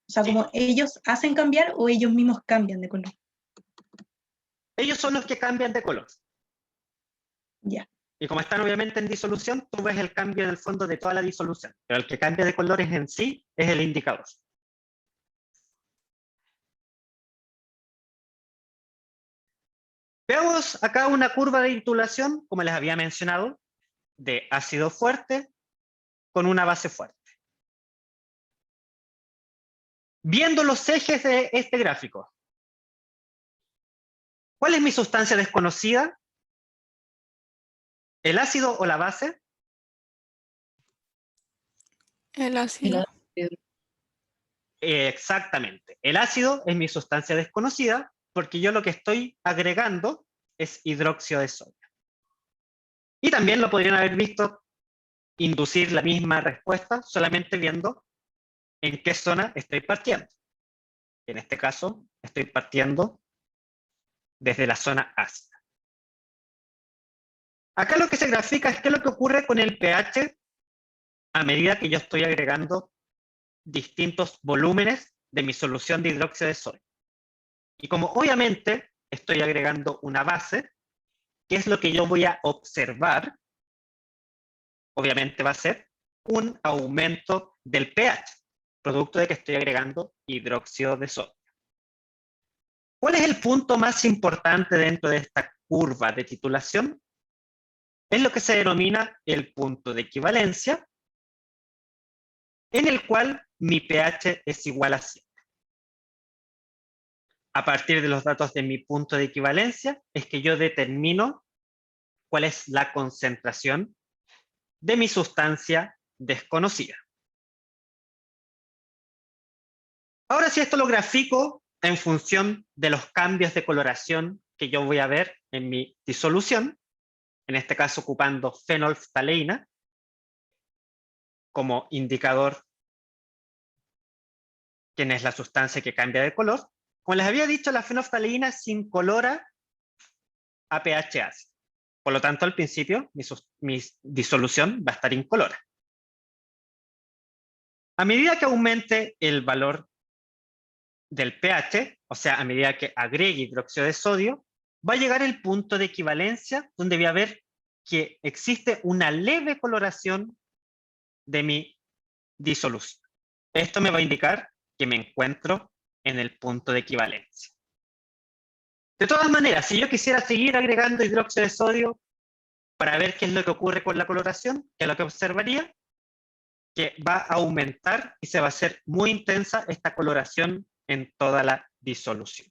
sea, Sí. como ellos hacen cambiar o ellos mismos cambian de color. Ellos son los que cambian de color. Ya. Y como están obviamente en disolución, tú ves el cambio en el fondo de toda la disolución. Pero el que cambia de colores en sí es el indicador. Veamos acá una curva de titulación, como les había mencionado, de ácido fuerte con una base fuerte. Viendo los ejes de este gráfico, ¿cuál es mi sustancia desconocida? ¿El ácido o la base? El ácido. Exactamente. El ácido es mi sustancia desconocida porque yo lo que estoy agregando es hidróxido de sodio. Y también lo podrían haber visto inducir la misma respuesta solamente viendo en qué zona estoy partiendo. En este caso, estoy partiendo desde la zona ácida. Acá lo que se grafica es qué es lo que ocurre con el pH a medida que yo estoy agregando distintos volúmenes de mi solución de hidróxido de sodio. Y como obviamente estoy agregando una base, ¿qué es lo que yo voy a observar? Obviamente va a ser un aumento del pH, producto de que estoy agregando hidróxido de sodio. ¿Cuál es el punto más importante dentro de esta curva de titulación? Es lo que se denomina el punto de equivalencia, en el cual mi pH es igual a 7. A partir de los datos de mi punto de equivalencia, es que yo determino cuál es la concentración de mi sustancia desconocida. Ahora, si esto lo grafico en función de los cambios de coloración que yo voy a ver en mi disolución, en este caso ocupando fenolftaleína como indicador, quién es la sustancia que cambia de color. Como les había dicho, la fenolftaleína es incolora a pH ácido. Por lo tanto, al principio, mi disolución va a estar incolora. A medida que aumente el valor del pH, o sea, a medida que agregue hidróxido de sodio, va a llegar el punto de equivalencia donde voy a ver que existe una leve coloración de mi disolución. Esto me va a indicar que me encuentro en el punto de equivalencia. De todas maneras, si yo quisiera seguir agregando hidróxido de sodio para ver qué es lo que ocurre con la coloración, ¿qué es lo que observaría? Que va a aumentar y se va a hacer muy intensa esta coloración en toda la disolución.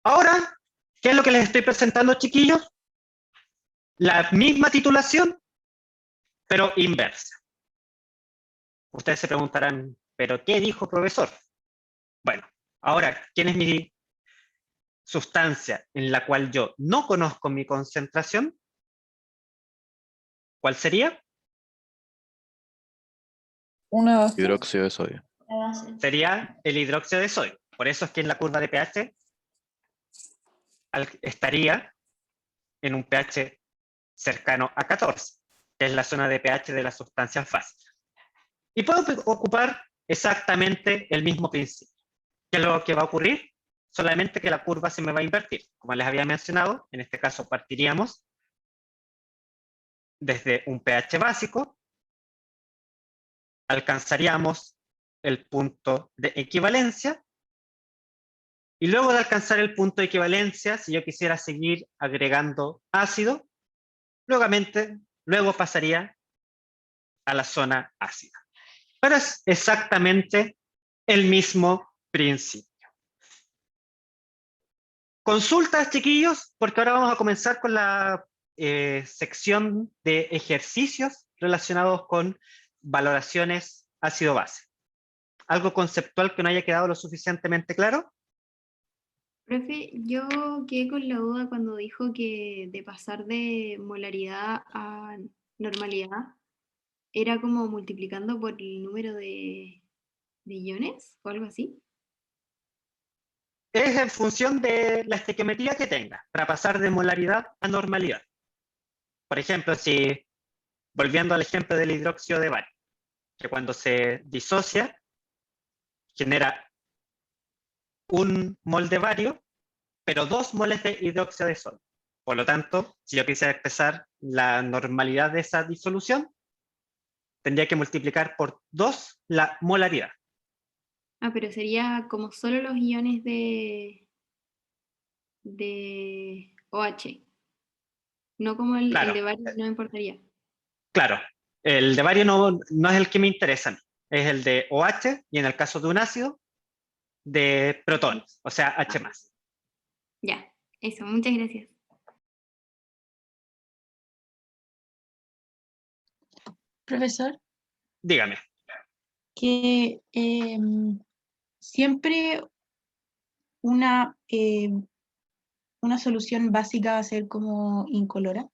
Ahora, ¿qué es lo que les estoy presentando, chiquillos? La misma titulación, pero inversa. Ustedes se preguntarán, ¿pero qué dijo profesor? Bueno, ahora, ¿quién es mi sustancia en la cual yo no conozco mi concentración? ¿Cuál sería? Una base. Hidróxido de sodio. La base. sería el hidróxido de sodio. Por eso es que en la curva de pH estaría en un pH cercano a 14, que es la zona de pH de las sustancias básicas. Y puedo ocupar exactamente el mismo principio. ¿Qué es lo que va a ocurrir? Solamente que la curva se me va a invertir. Como les había mencionado, en este caso partiríamos desde un pH básico, alcanzaríamos el punto de equivalencia, y luego de alcanzar el punto de equivalencia, si yo quisiera seguir agregando ácido, luego pasaría a la zona ácida. Pero es exactamente el mismo principio. Consultas, chiquillos, porque ahora vamos a comenzar con la sección de ejercicios relacionados con valoraciones ácido-base. ¿Algo conceptual que no haya quedado lo suficientemente claro? Profe, yo quedé con la duda cuando dijo que de pasar de molaridad a normalidad era como multiplicando por el número de iones o algo así. Es en función de la estequiometría que tenga, para pasar de molaridad a normalidad. Por ejemplo, si, volviendo al ejemplo del hidróxido de bario, que cuando se disocia, genera 1 mol de bario, pero 2 moles de hidróxido de sodio. Por lo tanto, si yo quisiera expresar la normalidad de esa disolución, tendría que multiplicar por 2 la molaridad. Ah, pero sería como solo los iones de OH. No como el Claro. de bario, no me importaría. Claro, el de bario no es el que me interesa a mí, es el de OH, y en el caso de un ácido, de protones, o sea, H+. Ya, eso, muchas gracias. Profesor, Dígame. que siempre una solución básica va a ser como incolora.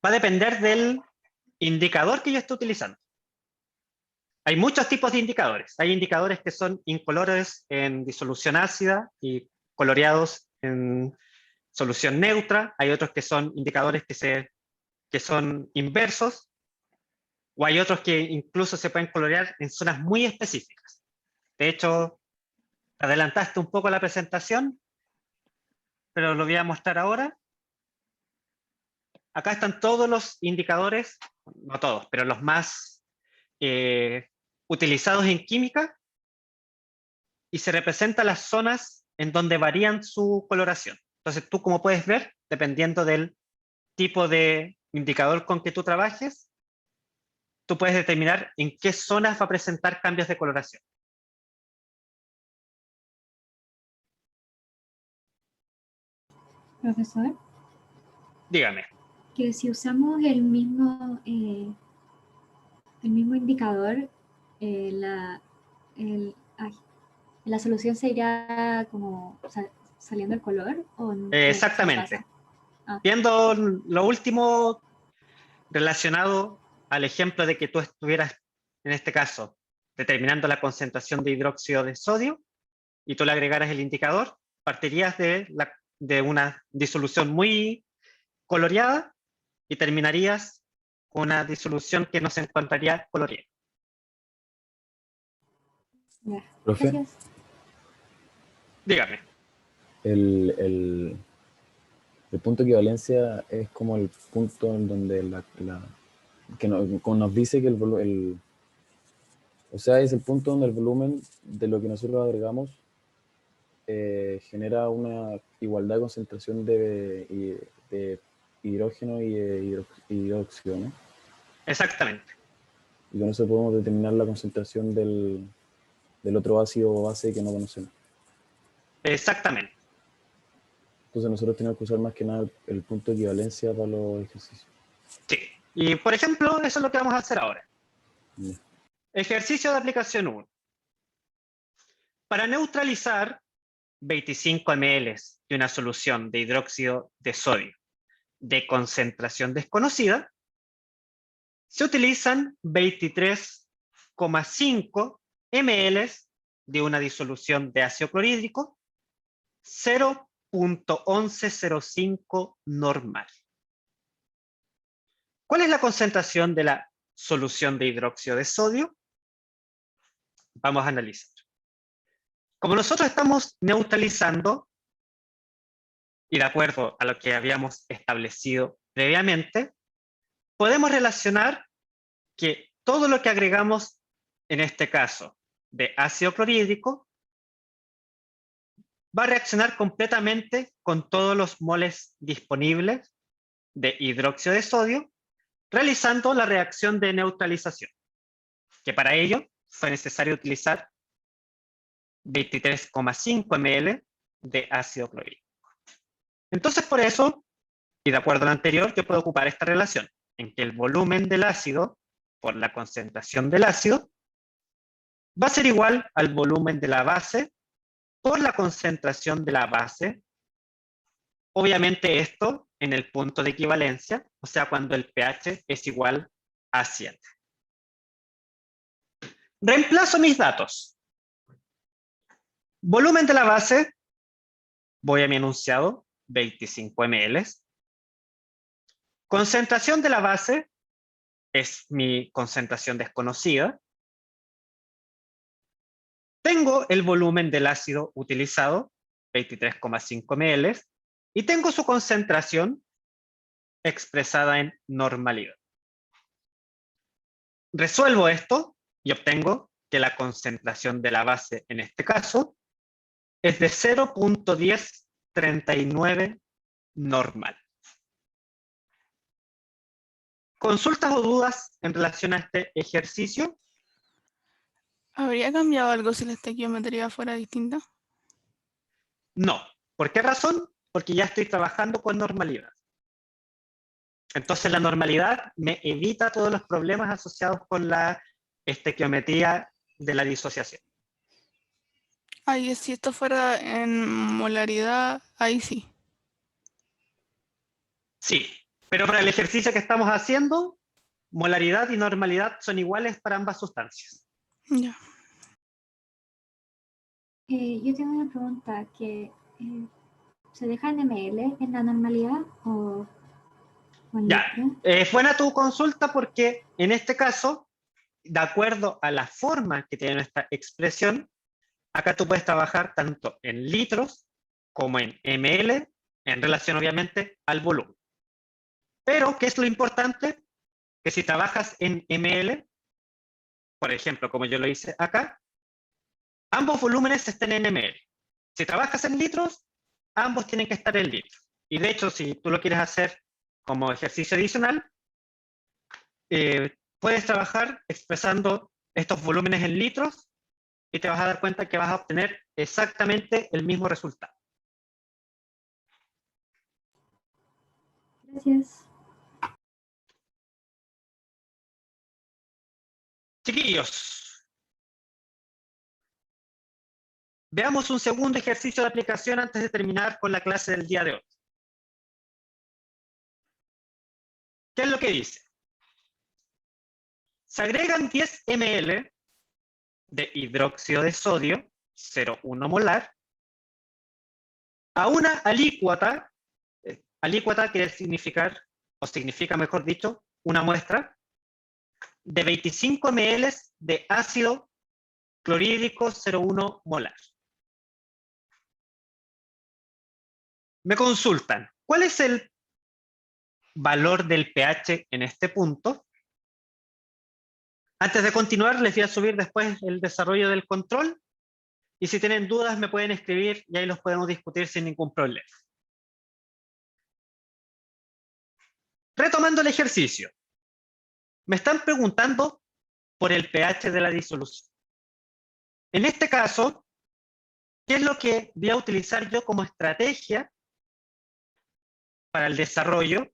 Va a depender del indicador que yo esté utilizando. Hay muchos tipos de indicadores. Hay indicadores que son incoloros en disolución ácida y coloreados en solución neutra. Hay otros que son indicadores que son inversos. O hay otros que incluso se pueden colorear en zonas muy específicas. De hecho, adelantaste un poco la presentación, pero lo voy a mostrar ahora. Acá están todos los indicadores, no todos, pero los más utilizados en química, y se representan las zonas en donde varían su coloración. Entonces tú, como puedes ver, dependiendo del tipo de indicador con que tú trabajes, tú puedes determinar en qué zonas va a presentar cambios de coloración. Profesor, Dígame. que si usamos el mismo indicador, la solución se irá como saliendo el color o Exactamente. Viendo lo último relacionado al ejemplo de que tú estuvieras, en este caso, determinando la concentración de hidróxido de sodio, y tú le agregaras el indicador, partirías de una disolución muy coloreada y terminarías con una disolución que no se encontraría coloreada. Profe, Gracias. Dígame. el punto de equivalencia es como el punto en donde como nos dice que o sea, es el punto donde el volumen de lo que nosotros agregamos genera una igualdad de concentración de hidrógeno y hidróxido, ¿no? Exactamente. Y con eso podemos determinar la concentración del otro ácido o base que no conocemos. Exactamente. Entonces nosotros tenemos que usar más que nada el punto de equivalencia para los ejercicios. Sí. Y por ejemplo, eso es lo que vamos a hacer ahora. Yeah. Ejercicio de aplicación 1. Para neutralizar 25 ml de una solución de hidróxido de sodio de concentración desconocida, se utilizan 23,5 ml de una disolución de ácido clorhídrico, 0.1105 normal. ¿Cuál es la concentración de la solución de hidróxido de sodio? Vamos a analizar. Como nosotros estamos neutralizando, y de acuerdo a lo que habíamos establecido previamente, podemos relacionar que todo lo que agregamos, en este caso, de ácido clorhídrico, va a reaccionar completamente con todos los moles disponibles de hidróxido de sodio, realizando la reacción de neutralización, que para ello fue necesario utilizar 23,5 ml de ácido clorhídrico. Entonces, por eso, y de acuerdo a lo anterior, yo puedo ocupar esta relación, en que el volumen del ácido, por la concentración del ácido, va a ser igual al volumen de la base por la concentración de la base. Obviamente esto en el punto de equivalencia, o sea, cuando el pH es igual a 7. Reemplazo mis datos. Volumen de la base, voy a mi enunciado, 25 ml. Concentración de la base es mi concentración desconocida. Tengo el volumen del ácido utilizado, 23,5 ml, y tengo su concentración expresada en normalidad. Resuelvo esto y obtengo que la concentración de la base en este caso es de 0.1039 normal. ¿Consultas o dudas en relación a este ejercicio? ¿Habría cambiado algo si la estequiometría fuera distinta? No. ¿Por qué razón? Porque ya estoy trabajando con normalidad. Entonces la normalidad me evita todos los problemas asociados con la estequiometría de la disociación. Ahí, si esto fuera en molaridad, ahí sí. Sí, pero para el ejercicio que estamos haciendo, molaridad y normalidad son iguales para ambas sustancias. Ya. Yo tengo una pregunta, que ¿se deja en ml en la normalidad o en Ya, litro? es buena tu consulta porque en este caso, de acuerdo a la forma que tiene nuestra expresión, acá tú puedes trabajar tanto en litros como en ml, en relación obviamente al volumen. Pero, ¿qué es lo importante? Que si trabajas en ml, por ejemplo, como yo lo hice acá, ambos volúmenes estén en ml. Si trabajas en litros, ambos tienen que estar en litros. Y de hecho, si tú lo quieres hacer como ejercicio adicional, puedes trabajar expresando estos volúmenes en litros y te vas a dar cuenta que vas a obtener exactamente el mismo resultado. Gracias. Chiquillos, veamos un segundo ejercicio de aplicación antes de terminar con la clase del día de hoy. ¿Qué es lo que dice? Se agregan 10 ml de hidróxido de sodio, 0,1 molar, a una alícuota, alícuota quiere significar, o significa mejor dicho, una muestra, de 25 ml de ácido clorhídrico 0,1 molar. Me consultan, ¿cuál es el valor del pH en este punto? Antes de continuar, les voy a subir después el desarrollo del control, y si tienen dudas me pueden escribir y ahí los podemos discutir sin ningún problema. Retomando el ejercicio, me están preguntando por el pH de la disolución. En este caso, ¿qué es lo que voy a utilizar yo como estrategia para el desarrollo?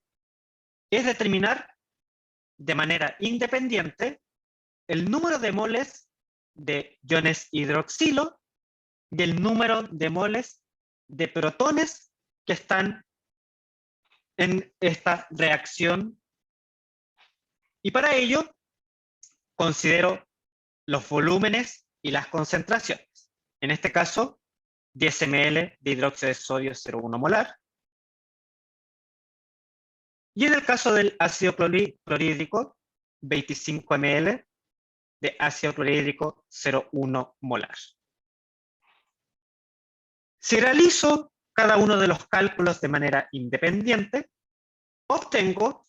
Es determinar de manera independiente el número de moles de iones hidroxilo y el número de moles de protones que están en esta reacción. Y para ello, considero los volúmenes y las concentraciones. En este caso, 10 ml de hidróxido de sodio 0,1 molar. Y en el caso del ácido clorhídrico, 25 ml de ácido clorhídrico 0,1 molar. Si realizo cada uno de los cálculos de manera independiente, obtengo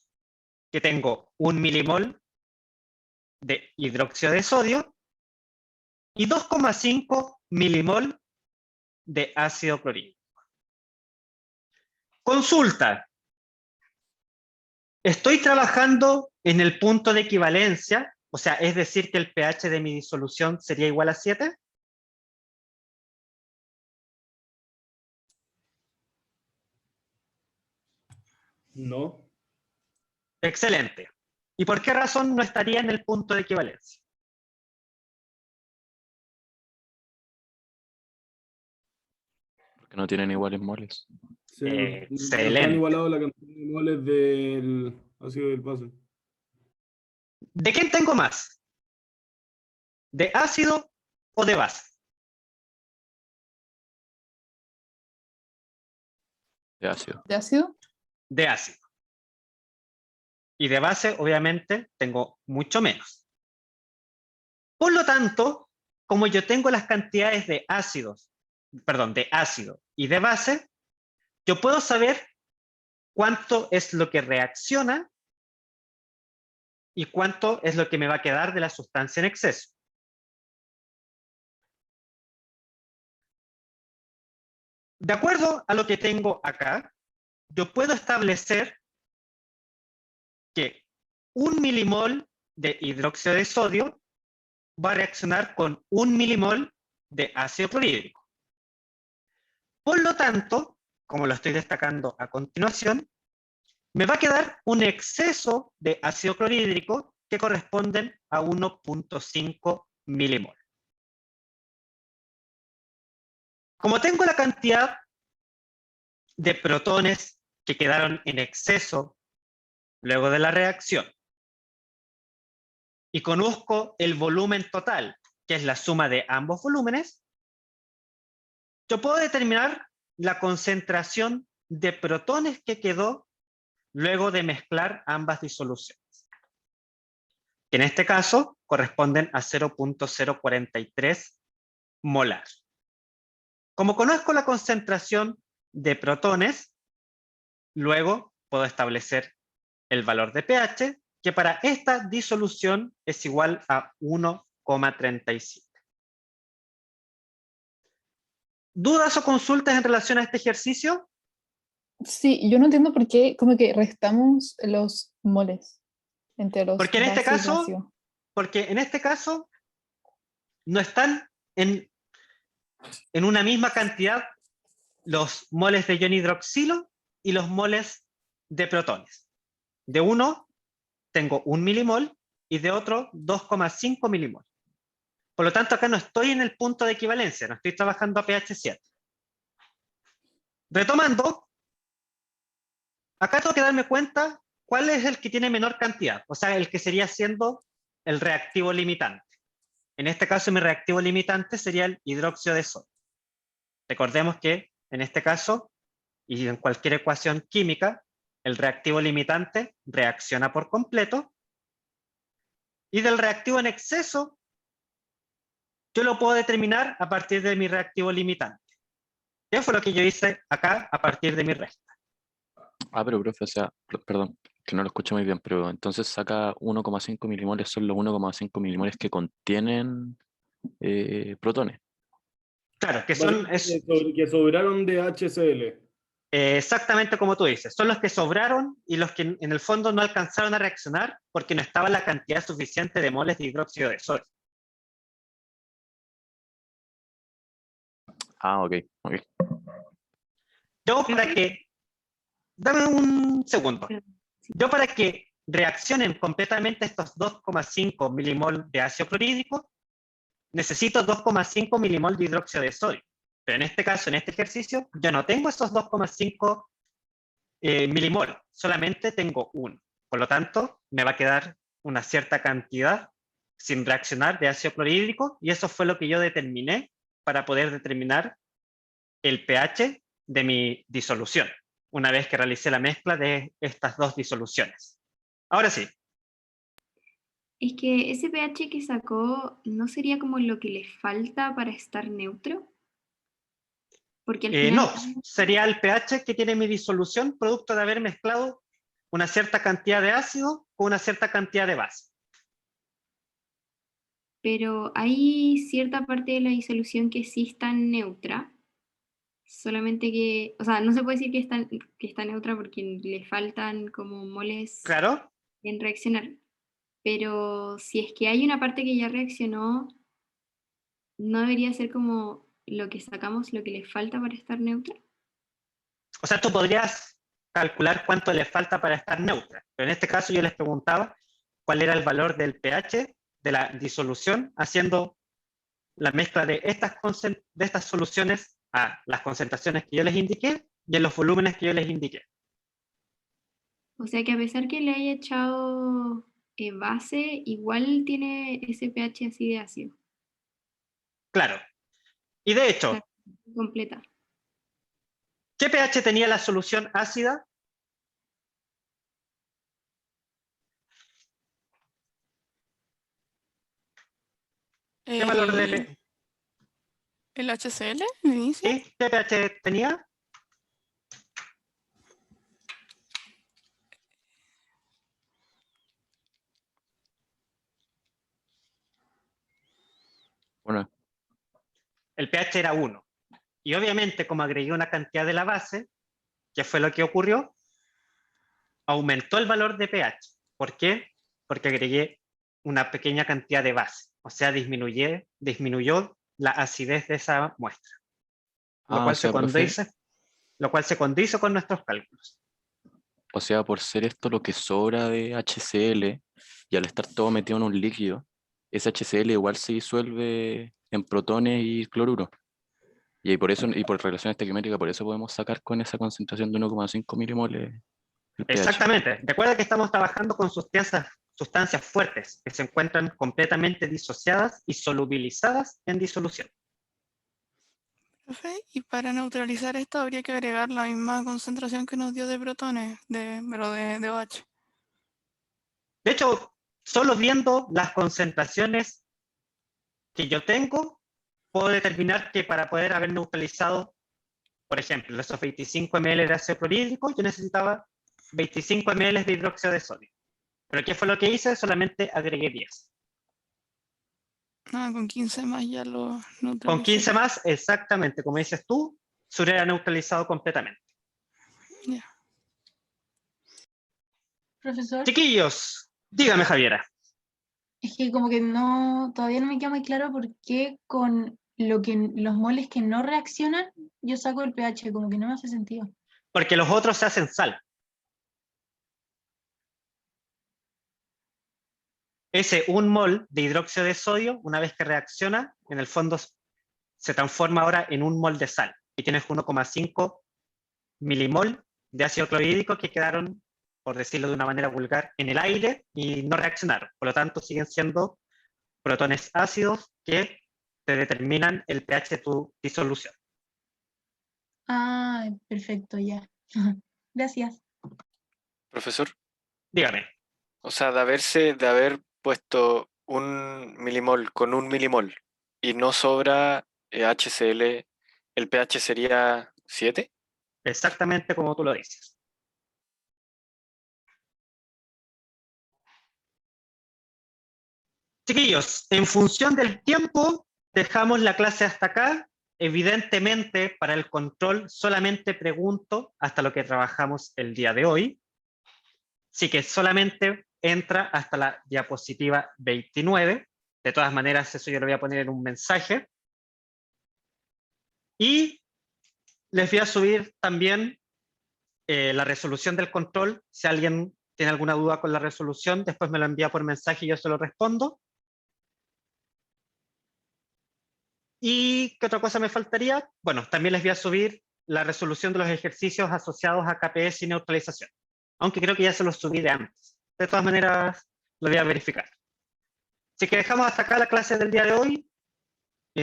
que tengo 1 milimol de hidróxido de sodio y 2,5 milimol de ácido clorhídrico. Consulta. ¿Estoy trabajando en el punto de equivalencia? O sea, es decir que el pH de mi disolución sería igual a 7. No. Excelente. ¿Y por qué razón no estaría en el punto de equivalencia? Porque no tienen iguales moles. Sí, Excelente. están igualados la cantidad de moles del ácido del base. ¿De quién tengo más? ¿De ácido o de base? De ácido. ¿De ácido? De ácido. Y de base, obviamente, tengo mucho menos. Por lo tanto, como yo tengo las cantidades de ácidos, de ácido y de base, yo puedo saber cuánto es lo que reacciona y cuánto es lo que me va a quedar de la sustancia en exceso. De acuerdo a lo que tengo acá, yo puedo establecer que 1 milimol de hidróxido de sodio va a reaccionar con 1 milimol de ácido clorhídrico. Por lo tanto, como lo estoy destacando a continuación, me va a quedar un exceso de ácido clorhídrico que corresponden a 1,5 milimol. Como tengo la cantidad de protones que quedaron en exceso luego de la reacción y conozco el volumen total, que es la suma de ambos volúmenes, yo puedo determinar la concentración de protones que quedó luego de mezclar ambas disoluciones. En este caso, corresponden a 0,043 molar. Como conozco la concentración de protones, luego puedo establecer el valor de pH, que para esta disolución es igual a 1,37. ¿Dudas o consultas en relación a este ejercicio? Sí, yo no entiendo por qué como que restamos los moles entre los Porque en este base y caso, ácido. No están en una misma cantidad los moles de ion hidroxilo y los moles de protones. De uno tengo 1 milimol y de otro 2,5 milimol. Por lo tanto, acá no estoy en el punto de equivalencia, no estoy trabajando a pH 7. Retomando, acá tengo que darme cuenta cuál es el que tiene menor cantidad, o sea, el que sería siendo el reactivo limitante. En este caso, mi reactivo limitante sería el hidróxido de sodio. Recordemos que en este caso, y en cualquier ecuación química, el reactivo limitante reacciona por completo, y del reactivo en exceso, yo lo puedo determinar a partir de mi reactivo limitante. ¿Qué fue lo que yo hice acá a partir de mi resta? Ah, pero profe, o sea, perdón, que no lo escuché muy bien, pero entonces saca 1,5 milimoles, son los 1,5 milimoles que contienen protones. Claro, que son... Que sobraron de HCl. Exactamente como tú dices, son los que sobraron y los que en el fondo no alcanzaron a reaccionar porque no estaba la cantidad suficiente de moles de hidróxido de sodio. Ah, ok. Yo para que... Dame un segundo. Yo para que reaccionen completamente estos 2,5 milimol de ácido clorhídrico, necesito 2,5 milimol de hidróxido de sodio. Pero en este caso, en este ejercicio, yo no tengo esos 2,5 milimol, solamente tengo uno. Por lo tanto, me va a quedar una cierta cantidad sin reaccionar de ácido clorhídrico, y eso fue lo que yo determiné para poder determinar el pH de mi disolución, una vez que realicé la mezcla de estas dos disoluciones. Ahora sí. Es que ese pH que sacó, ¿no sería como lo que le falta para estar neutro? Porque al final... No, sería el pH que tiene mi disolución producto de haber mezclado una cierta cantidad de ácido con una cierta cantidad de base. Pero hay cierta parte de la disolución que sí está neutra, solamente que, o sea, no se puede decir que está neutra porque le faltan como moles Claro. en reaccionar. Pero si es que hay una parte que ya reaccionó, ¿no debería ser como lo que sacamos, lo que le falta para estar neutra? O sea, tú podrías calcular cuánto le falta para estar neutra, pero en este caso yo les preguntaba cuál era el valor del pH de la disolución haciendo la mezcla de estas soluciones a las concentraciones que yo les indiqué y en los volúmenes que yo les indiqué. O sea que a pesar que le haya echado base, igual tiene ese pH así de ácido. Claro. Y de hecho, Completa. ¿qué pH tenía la solución ácida? ¿Qué valor de ¿El HCl de inicio? ¿Sí? ¿Qué pH tenía? Bueno, El pH era 1. Y obviamente, como agregué una cantidad de la base, ¿qué fue lo que ocurrió? Aumentó el valor de pH. ¿Por qué? Porque agregué una pequeña cantidad de base. O sea, disminuyó la acidez de esa muestra. Lo cual se condice con nuestros cálculos. o sea, por ser esto lo que sobra de HCl, y al estar todo metido en un líquido, ese HCl igual se disuelve en protones y cloruro. Y por eso, y por relación estequiométrica, por eso podemos sacar con esa concentración de 1,5 milimoles el pH. Exactamente. Recuerda que estamos trabajando con sustancias fuertes que se encuentran completamente disociadas y solubilizadas en disolución. Profe, y para neutralizar esto habría que agregar la misma concentración que nos dio de protones, pero de OH. De hecho, solo viendo las concentraciones que yo tengo, puedo determinar que para poder haber neutralizado, por ejemplo, esos 25 ml de ácido clorhídrico, yo necesitaba 25 ml de hidróxido de sodio. ¿Pero qué fue lo que hice? Solamente agregué 10. Con 15 más ya lo neutralicé. Con 15 más, exactamente, como dices tú, se hubiera neutralizado completamente. Ya. Profesor, Chiquillos, dígame, Javiera. es que como que todavía no me queda muy claro por qué con los moles que no reaccionan, yo saco el pH, como que no me hace sentido. Porque los otros se hacen sal. Ese 1 mol de hidróxido de sodio, una vez que reacciona, en el fondo se transforma ahora en 1 mol de sal. Y tienes 1,5 milimol de ácido clorhídrico que quedaron, por decirlo de una manera vulgar, en el aire y no reaccionaron. Por lo tanto, siguen siendo protones ácidos que te determinan el pH de tu disolución. Ah, perfecto, ya. Gracias. Profesor, Dígame. o sea, de haber puesto 1 milimol con 1 milimol y no sobra HCl, ¿el pH sería 7? Exactamente como tú lo dices. Chiquillos, en función del tiempo, dejamos la clase hasta acá. Evidentemente, para el control solamente pregunto hasta lo que trabajamos el día de hoy. Así que solamente entra hasta la diapositiva 29. De todas maneras, eso yo lo voy a poner en un mensaje. Y les voy a subir también la resolución del control. Si alguien tiene alguna duda con la resolución, después me lo envía por mensaje y yo se lo respondo. ¿Y qué otra cosa me faltaría? Bueno, también les voy a subir la resolución de los ejercicios asociados a KPS y neutralización. Aunque creo que ya se los subí de antes. De todas maneras, lo voy a verificar. Así que dejamos hasta acá la clase del día de hoy.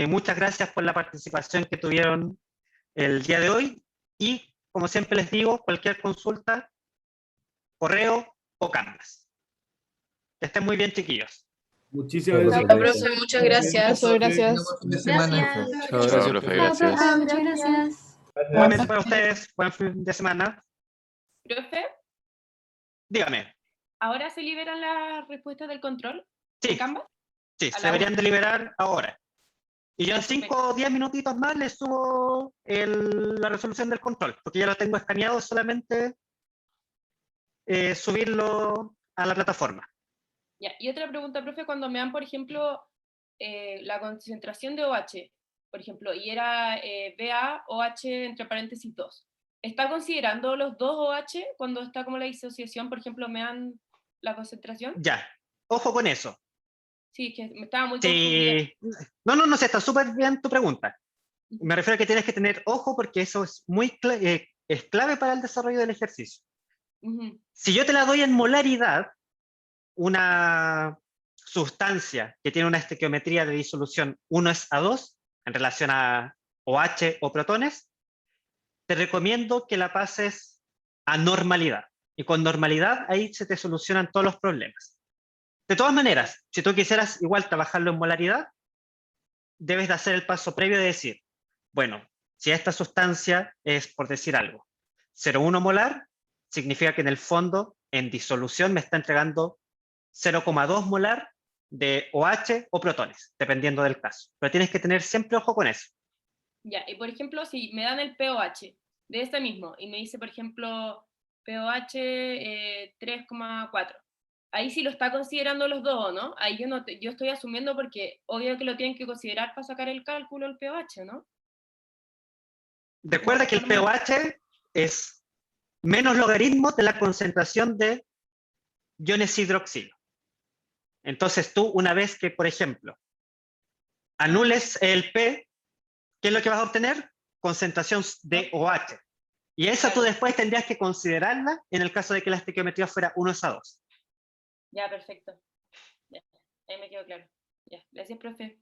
Muchas gracias por la participación que tuvieron el día de hoy. Y como siempre les digo, cualquier consulta, correo o Canvas. Que estén muy bien, chiquillos. Muchísimas Chao, gracias. profe, Muchas gracias. Profe. Gracias. Buen fin de semana. Gracias. Chao, Chao, profe, profe. gracias. Chao, profe, muchas gracias. Igualmente para ustedes, buen fin de semana. Profe, Dígame. ¿ahora se liberan las respuestas del control Sí, en Canvas? sí, A se la deberían una. de liberar ahora. Y yo en Ya, 5 o 10 minutitos más les subo la resolución del control, porque ya lo tengo escaneado, es solamente subirlo a la plataforma. Ya, y otra pregunta, profe, cuando me dan, por ejemplo, la concentración de OH, por ejemplo, y era BA, OH entre paréntesis 2, ¿está considerando los dos OH cuando está como la disociación, por ejemplo, me dan la concentración? Ya, ojo con eso. Sí, que me estaba muy confundida. Sí. No, sí, está súper bien tu pregunta. Me refiero a que tienes que tener ojo porque eso es es clave para el desarrollo del ejercicio. Ujú. Si yo te la doy en molaridad, una sustancia que tiene una estequiometría de disolución 1:2 en relación a OH o protones, te recomiendo que la pases a normalidad. Y con normalidad ahí se te solucionan todos los problemas. De todas maneras, si tú quisieras igual trabajarlo en molaridad, debes de hacer el paso previo de decir, bueno, si esta sustancia es, por decir algo, 0,1 molar, significa que en el fondo, en disolución, me está entregando 0,2 molar de OH o protones, dependiendo del caso. Pero tienes que tener siempre ojo con eso. Ya, y por ejemplo, si me dan el pOH de este mismo, y me dice, por ejemplo, pOH 3,4, ahí sí lo está considerando los dos, ¿no? Ahí yo estoy asumiendo porque obvio que lo tienen que considerar para sacar el cálculo el pOH, ¿no? Recuerda que el pOH es menos logaritmo de la concentración de iones hidroxilo. Entonces tú, una vez que, por ejemplo, anules el P, ¿qué es lo que vas a obtener? Concentración de OH. Y esa tú después tendrías que considerarla en el caso de que la estequiometría fuera 1:2. Ya, perfecto. Ya, ahí me quedó claro. Ya, gracias, profe.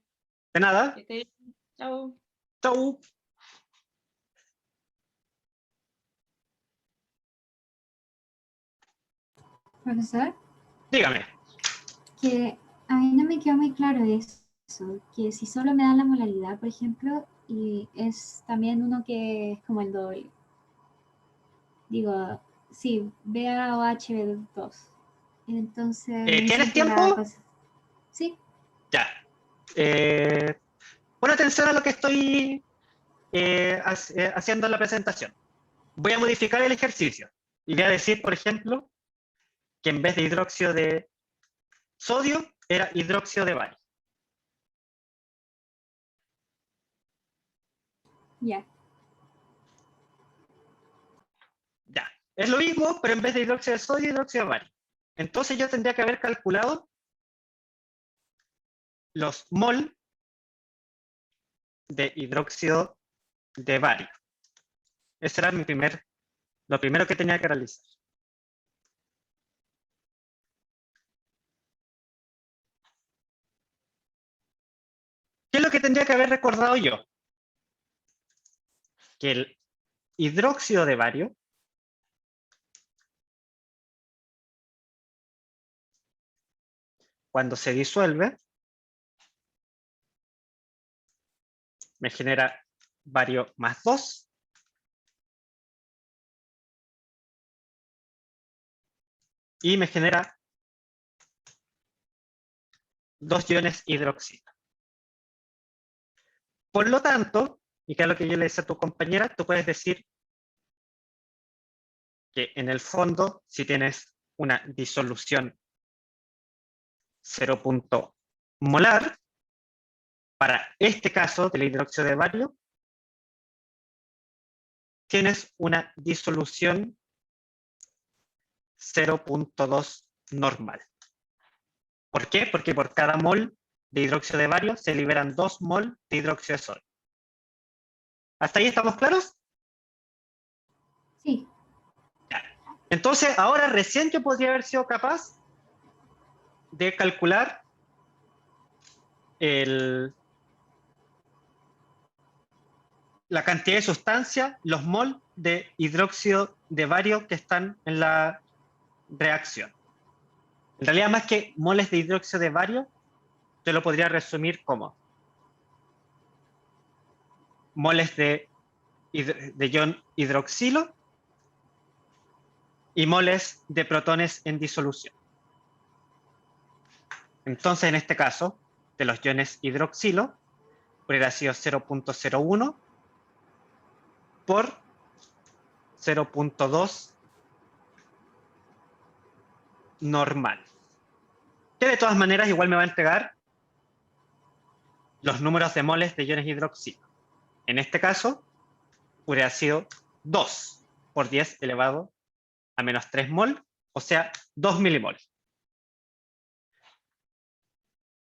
De nada. Que esté bien. Chao. Chau. Profesor, Dígame. que a mí no me quedó muy claro eso, que si solo me dan la molaridad, por ejemplo, y es también uno que es como el doble. Digo, sí, BaOH2. Entonces, me dicen ¿Tienes que la tiempo? cosa- Sí, Ya. Pon atención a lo que estoy haciendo en la presentación. Voy a modificar el ejercicio y voy a decir, por ejemplo, que en vez de hidróxido de sodio, era hidróxido de bario. ya. Ya. Es lo mismo, pero en vez de hidróxido de sodio, hidróxido de bario. Entonces yo tendría que haber calculado los mol de hidróxido de bario. Ese era lo primero que tenía que realizar. ¿Qué es lo que tendría que haber recordado yo? Que el hidróxido de bario cuando se disuelve me genera bario más 2 y me genera 2 iones hidroxilo. Por lo tanto, y que es lo que yo le decía a tu compañera, tú puedes decir que en el fondo, si tienes una disolución 0. molar, para este caso del hidróxido de bario, tienes una disolución 0.2 normal. ¿Por qué? Porque por cada mol de hidróxido de bario se liberan 2 mol de hidróxido de sodio. ¿Hasta ahí estamos claros? Sí. Entonces, ahora recién yo podría haber sido capaz de calcular la cantidad de sustancia, los mol de hidróxido de bario que están en la reacción. En realidad, más que moles de hidróxido de bario, yo lo podría resumir como moles de ion hidroxilo y moles de protones en disolución. Entonces, en este caso, de los iones hidroxilo, hubiera sido 0.01 por 0.2 normal. Que de todas maneras igual me va a entregar los números de moles de iones hidroxilo. En este caso, hubiera sido 2 por 10 elevado a menos 3 mol, o sea, 2 milimol.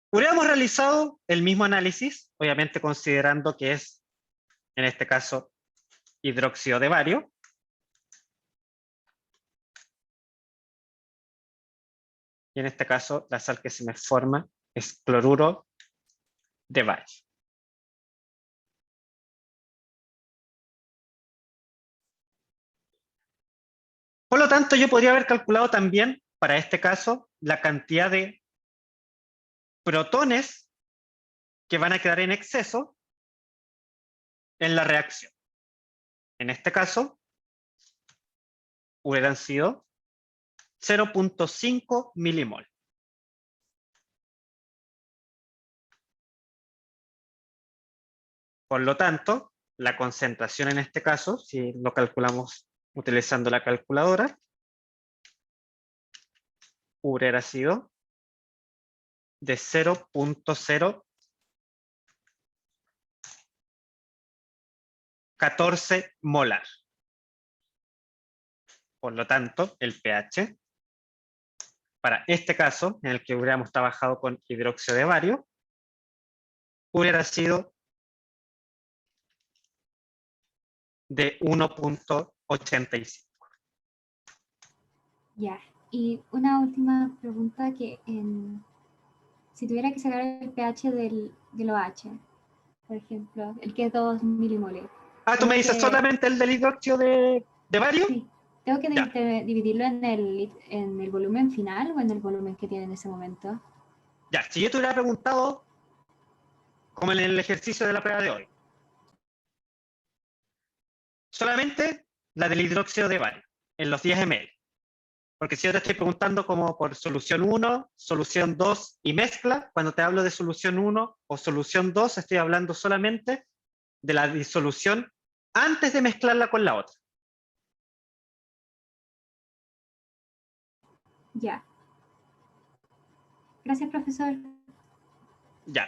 Hubiéramos realizado el mismo análisis, obviamente considerando que es, en este caso, hidróxido de bario. Y en este caso, la sal que se me forma es cloruro de bario. Por lo tanto, yo podría haber calculado también, para este caso, la cantidad de protones que van a quedar en exceso en la reacción. En este caso, hubieran sido 0.5 milimol. Por lo tanto, la concentración en este caso, si lo calculamos utilizando la calculadora, hubiera sido de 0.014 molar. Por lo tanto, el pH, para este caso, en el que hubiéramos trabajado con hidróxido de bario, hubiera sido de 1.85. Ya, y una última pregunta que si tuviera que sacar el pH del OH, por ejemplo, el que es 2 milimoles. Ah, ¿tú me dices solamente el del hidróxido de bario? Sí, tengo que dividirlo en el volumen final o en el volumen que tiene en ese momento. Ya, si yo te hubiera preguntado, como en el ejercicio de la prueba de hoy, solamente la del hidróxido de bario, en los 10 ml. Porque si yo te estoy preguntando como por solución 1, solución 2 y mezcla, cuando te hablo de solución 1 o solución 2, estoy hablando solamente de la disolución antes de mezclarla con la otra. Ya. Gracias, profesor. Ya.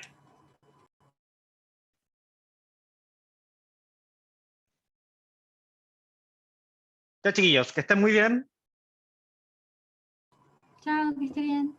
Ya, chiquillos, que estén muy bien. Chao, que esté bien.